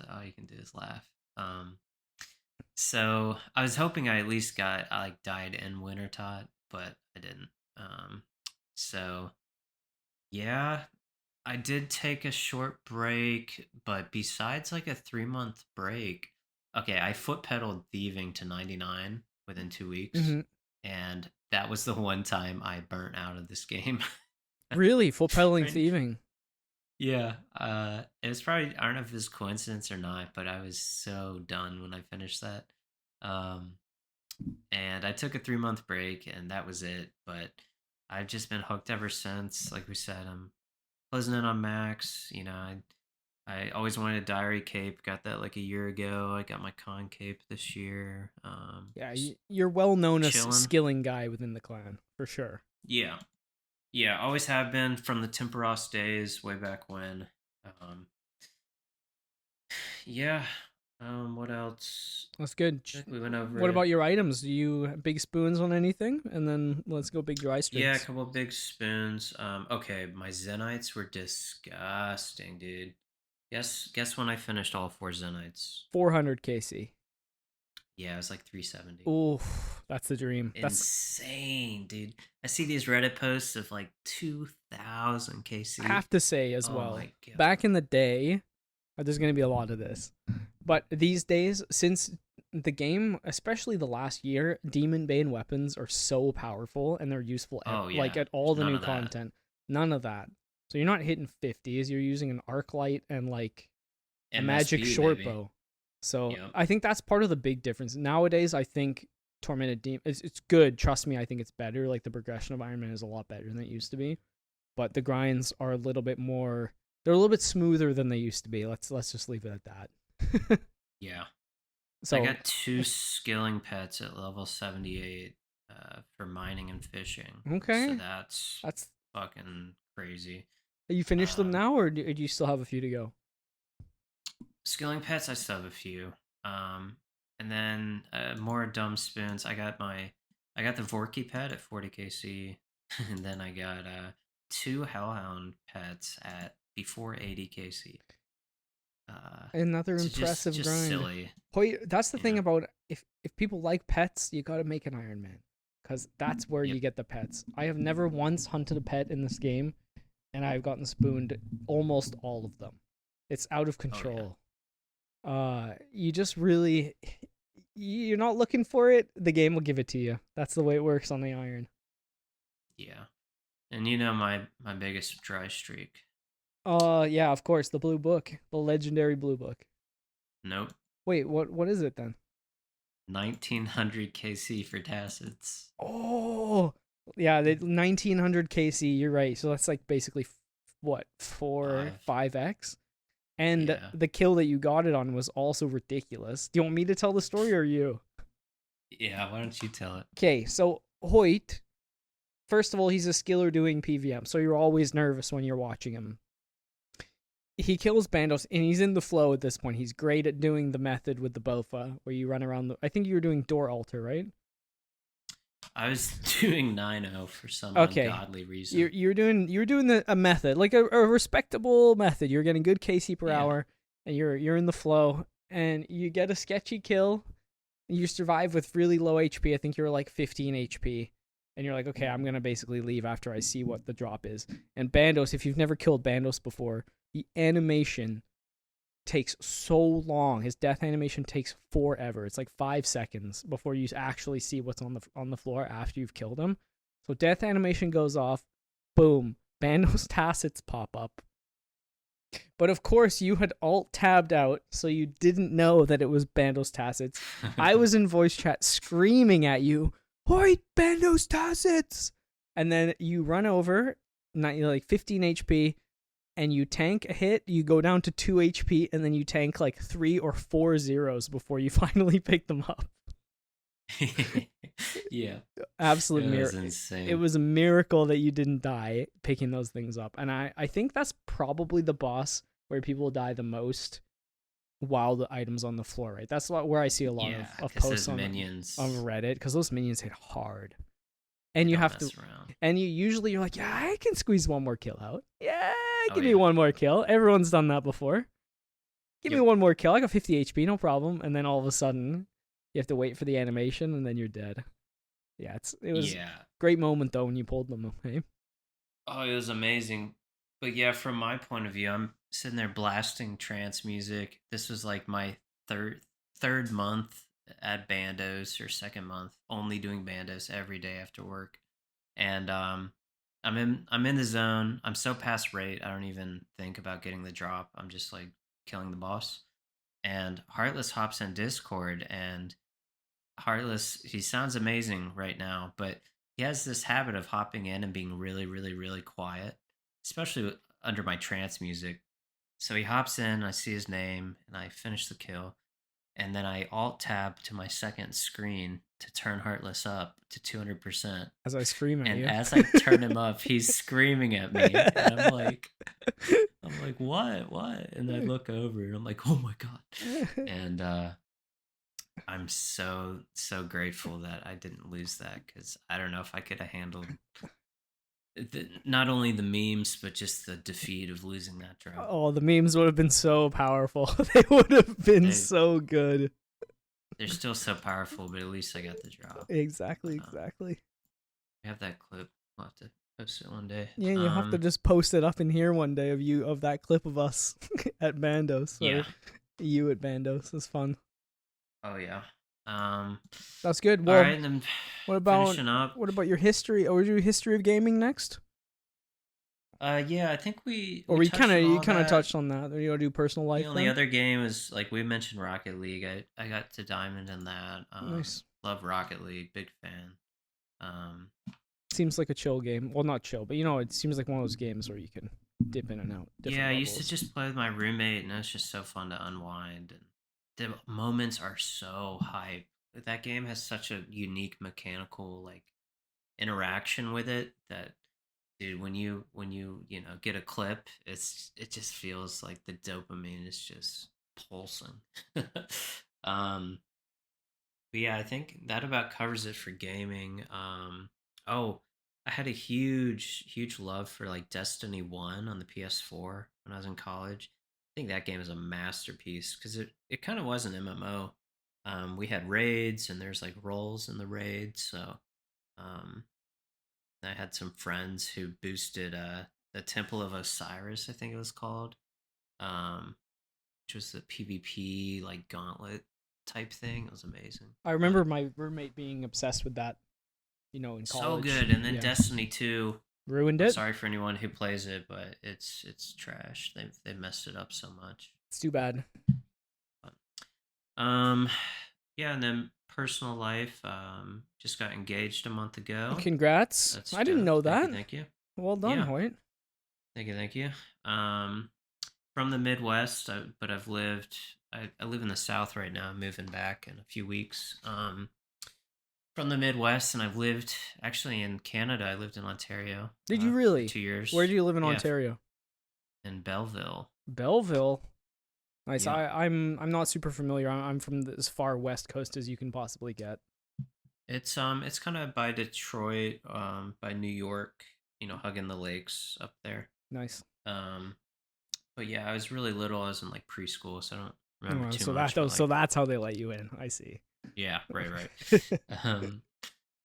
laugh. Um, so I was hoping I like died in Wintertot, but I didn't. Um, so yeah, I did take a short break, but besides like a 3 month break, okay, I foot pedaled thieving to 99 within 2 weeks, Hmm. and that was the one time I burnt out of this game. Really, full pedaling Right? thieving. Yeah, it was probably, I don't know if it was coincidence or not, but I was so done when I finished that. Um, and I took a 3 month break, and that was it. But I've just been hooked ever since. Like we said, I'm closing in on max. I always wanted a diary cape. Got that like a year ago. I got my con cape this year. Yeah, Just you're well known as chilling. skilling guy within the clan for sure. Yeah, yeah. Always have been from the Temperos days, way back when. Um, yeah. What else? That's good. I think we went over What about it. your items? Do you have big spoons on anything? And then let's go big dry Yeah, a streaks. couple big spoons. Okay, my Zenites were disgusting, dude. Guess when I finished all 4 Zenites. 400 KC. Yeah, it was like 370. Ooh, that's the dream. That's Insane, dude. I see these Reddit posts of like 2000 I KC. have to say as Oh well. my god. Back in the day, there's going to be a lot of this. But these days, since the game, especially the last year, Demon Bane weapons are so powerful and they're useful Oh like yeah. at all There's the none new of that. content. None of that. So you're not hitting 50s, you're using an arc light and like a magic MSB, short baby. bow. So Yep. I think that's part of the big difference. Nowadays, I think Tormented Demon it's good. Trust me, I think it's better. Like the progression of Iron Man is a lot better than it used to be. But the grinds are a little bit more they're a little bit smoother than they used to be. Let's just leave it at that. Yeah. I So got two skilling pets at level 78 for mining and fishing. So okay, that's that's fucking crazy. you finished them Um, now, or do you still have a few to go? Skilling pets, I still have a few. And then more dumb spoons. I got the Vorky pet at 40 KC, and then I got two Hellhound pets at before 80 KC. Another So impressive just grind. silly, That's the you thing know. about if people like pets, you got to make an Iron Man, because that's where Yep. you get the pets. I have never once hunted a pet in this game, and I've gotten spooned almost all of them. It's out of Oh yeah. control. You just really you're not looking for it, the game will give it to you. That's the way it works on the iron. Yeah. And my biggest dry streak. Yeah, of course, the blue book, the legendary blue book. Nope. Wait, what is it then? 1900 KC for Tacids. Oh, yeah, the 1900 KC. You're right. So that's like basically what Five. 5x. And Yeah. the kill that you got it on was also ridiculous. Do you want me to tell the story or you? Yeah, why don't you tell it? Okay, so Hoyt, first of all, he's a skiller doing PVM, so you're always nervous when you're watching him. He kills Bandos, and he's in the flow at this point. He's great at doing the method with the Bofa, where you run around I think you were doing door altar, right? I was doing 9-0 for some Okay, ungodly reason. you're doing a method, like a respectable method. You're getting good KC per Yeah. hour, and you're in the flow, and you get a sketchy kill. You survive with really low HP. I think you're like 15 HP. And you're like, okay, I'm going to basically leave after I see what the drop is. And Bandos, if you've never killed Bandos before, the animation takes so long. His death animation takes forever. It's like 5 seconds before you actually see what's on the floor after you've killed him. So death animation goes off, boom, Bandos tacits pop up. But of course, you had alt tabbed out, so you didn't know that it was Bandos tacits. I was in voice chat screaming at you, "Hoi, Bandos tacits!" And then you run over, like 15 HP, and you tank a hit. You go down to 2 HP, and then you tank like 3 or 4 zeros before you finally pick them up. Yeah. Absolute It was miracle. insane. It was a miracle that you didn't die picking those things up. And I think that's probably the boss where people die the most while the item's on the floor, right? That's where I see a lot Yeah, of because posts those minions, on Reddit, because those minions hit hard. they And you don't have to, mess around. and you're like, yeah, I can squeeze one more kill out. Yeah, Oh, give me yeah. one more kill. Everyone's done that before. Give me Yep. one more kill. I got 50 HP, no problem. And then all of a sudden, you have to wait for the animation, and then you're dead. Yeah, it was a Yeah. great moment though when you pulled them. Hey, Oh, it was amazing. But yeah, from my point of view, I'm sitting there blasting trance music. This was like my third month at Bandos, or second month only doing Bandos every day after work. And I'm in the zone. I'm so past rate, I don't even think about getting the drop. I'm just like killing the boss. And Heartless hops in Discord, and Heartless, he sounds amazing right now, but he has this habit of hopping in and being really, really, really quiet, especially under my trance music. So he hops in, I see his name, and I finish the kill, and then I alt tab to my second screen to turn Heartless up to 200%. as I scream at And you. as I turn him up, he's screaming at me, and I'm like, what? And I look over, and I'm like, oh my god! And I'm so grateful that I didn't lose that, because I don't know if I could have handled not only the memes but just the defeat of losing that drop. Oh, the memes would have been so powerful. They would have been They so good. they're still so powerful, but at least I got the drop. Exactly, But, exactly. we have that clip. We'll have to post it one day. Yeah, you'll have to just post it up in here one day of that clip of us at Bandos, or Yeah. you at Bandos. It's fun. Oh yeah. That's good. All Well, right, and then what about finishing up. your history? Or your history of gaming next? Yeah, I think we Or we touched on you all kind of that. touched on that. Or you want to do personal life The only then? other game is, like we mentioned, Rocket League. I got to diamond in that. Nice. Love Rocket League, big fan. Um, Seems like a chill game. Well, not chill, but it seems like one of those games where you can dip in and out. yeah, I used to Levels. just play with my roommate, and it was just so fun to unwind. And the moments are so hype. That game has such a unique mechanical like interaction with it that, dude, when you get a clip, it just feels like the dopamine is just pulsing. um but yeah, I think that about covers it for gaming. Oh, I had a huge love for like Destiny 1 on the PS4 when I was in college. I think that game is a masterpiece because it kind of was an MMO. We had raids, and there's like roles in the raids, so um I had some friends who boosted the Temple of Osiris, I think it was called, um, which was the PvP like gauntlet type thing. It was amazing. I remember my roommate being obsessed with that. In So college. good. And then Yeah. Destiny 2. Ruined I'm it. sorry for anyone who plays it, but it's trash. They messed it up so much. It's too bad. But, um, yeah, and then personal life. Just got engaged a month ago. Congrats. That's I didn't dope. know that. Thank you. Well done, Yeah. Hoyt. Thank you. From the Midwest, but I've lived. I live in the South right now. I'm moving back in a few weeks. From the Midwest, and I've lived actually in Canada. I lived in Ontario. Did you For really? 2 years. Where do you live in Yeah, Ontario? in Belleville. Belleville. Nice. Yeah. I'm not super familiar. I'm from as far west coast as you can possibly get. It's kind of by Detroit, by New York, hugging the lakes up there. Nice. Um, but yeah, I was really little. I was in like preschool, so I don't remember Oh, too so much. But so like, that's how they let you in. I see. yeah, right, right. Um,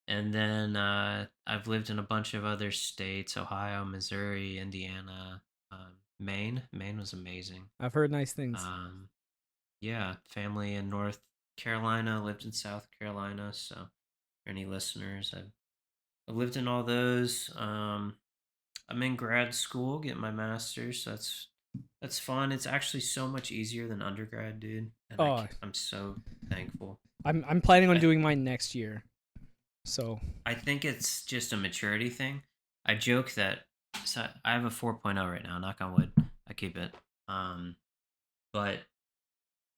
and then I've lived in a bunch of other states: Ohio, Missouri, Indiana, Maine. Maine was amazing. I've heard nice things. Um, yeah, family in North Carolina, lived in South Carolina. So, for any listeners, I've lived in all those. I'm in grad school, getting my master's. So that's fun. It's actually so much easier than undergrad, dude, and Oh, I'm so thankful. I'm planning on I doing mine next year. So, I think it's just a maturity thing. I joke that so I have a 4.0 right now. Knock on wood. I keep it. Um, but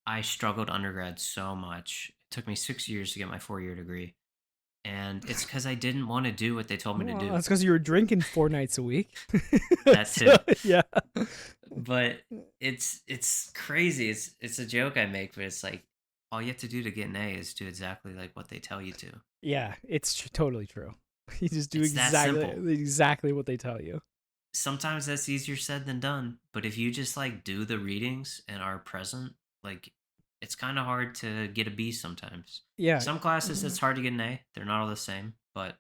I struggled undergrad so much. It took me 6 years to get my 4 year degree, and it's because I didn't want to do what they told me to well, do. that's because you were drinking 4 nights a week. That So, too. yeah. But it's crazy. It's a joke I make, but it's like all you have to do to get an A is do exactly like what they tell you to. Yeah, it's totally true. You just do It's that simple. exactly what they tell you. Sometimes that's easier said than done, but if you just like do the readings and are present, like it's kind of hard to get a B sometimes. Yeah. Some classes it's hard to get an A. They're not all the same, but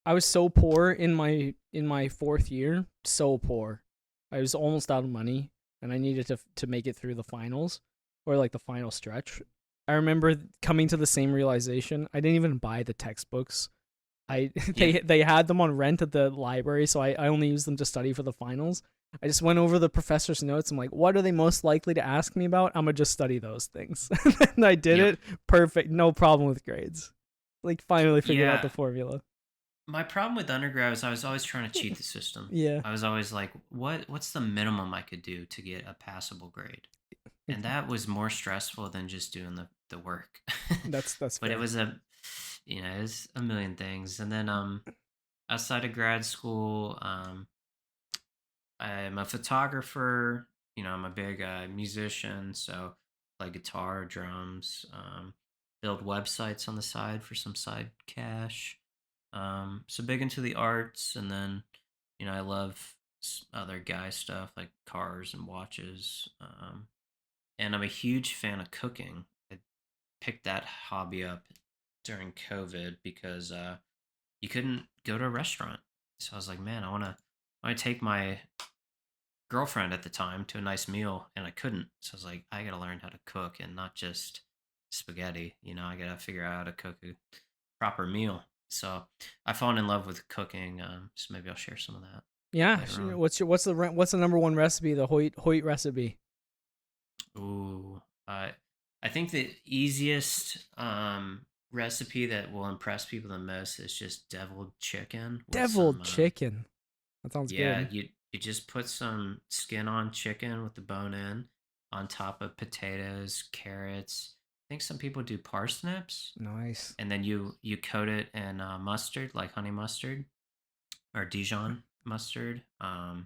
I was so poor in my fourth year, so poor. I was almost out of money, and I needed to make it through the finals, or like the final stretch. I remember coming to the same realization. I didn't even buy the textbooks. I yeah. they had them on rent at the library, so I only used them to study for the finals. I just went over the professor's notes. I'm like, what are they most likely to ask me about? I'm gonna just study those things. And I did Yep. it. Perfect. No problem with grades. Like finally figured out Yeah. the formula. My problem with undergrad was I was always trying to cheat the system. Yeah. I was always like, what's the minimum I could do to get a passable grade? And that was more stressful than just doing the work. That's But it fair. was it was a million things. And then outside of grad school, I'm a photographer. I'm a big musician, so play guitar, drums, build websites on the side for some side cash. So big into the arts, and then I love other guy stuff like cars and watches. And I'm a huge fan of cooking. I picked that hobby up during COVID because you couldn't go to a restaurant. So I was like, man, I want to take my girlfriend at the time to a nice meal, and I couldn't. So I was like, I gotta learn how to cook and not just spaghetti. I gotta figure out how to cook a proper meal. So I've fallen in love with cooking. So maybe I'll share some of that Yeah. later on. What's the number one recipe? The Hoyt recipe. Ooh, I think the easiest recipe that will impress people the most is just deviled chicken with Deviled some chicken. That sounds yeah, good. you just put some skin on chicken with the bone in on top of potatoes, carrots. I think some people do parsnips, Nice. and then you coat it in mustard, like honey mustard or Dijon mustard, and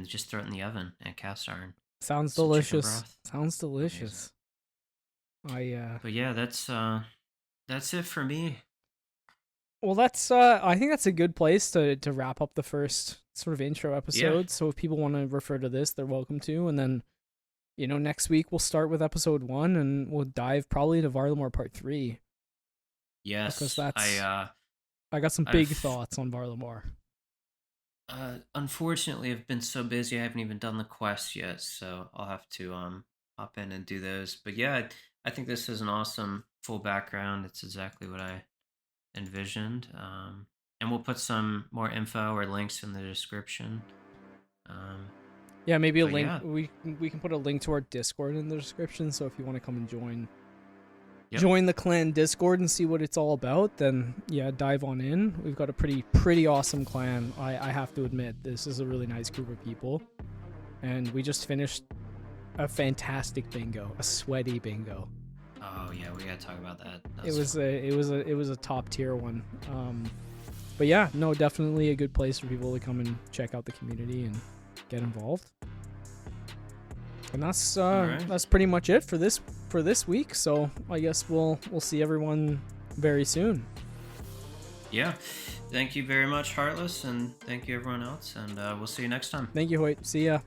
just throw it in the oven and cast iron. Sounds Some chicken delicious. broth, Sounds amazing. delicious. I But yeah, that's it for me. Well, that's I think that's a good place to wrap up the first sort of intro Yeah, episode. So if people want to refer to this, they're welcome to. And then, next week we'll start with episode 1 and we'll dive probably into Varlamore part 3 because yes, that's I got some big I've thoughts on Varlamore. unfortunately, I've been so busy I haven't even done the quest yet, so I'll have to hop in and do those. But yeah, I think this is an awesome full background. It's exactly what I envisioned. And we'll put some more info or links in the description. Um, Yeah, maybe a but link. yeah, We can put a link to our Discord in the description. So if you want to come and yep, join the clan Discord and see what it's all about, then yeah, dive on in. We've got a pretty awesome clan. I have to admit, this is a really nice group of people, and we just finished a fantastic bingo, a sweaty bingo. oh yeah, we gotta talk about that. That It was was fun. a top tier one. But yeah, no, definitely a good place for people to come and check out the community and get involved. And All right, that's pretty much it for this week. So I guess we'll see everyone very soon. Yeah. Thank you very much, Heartless, and thank you everyone else, and we'll see you next time. Thank you, Hoyt. See ya.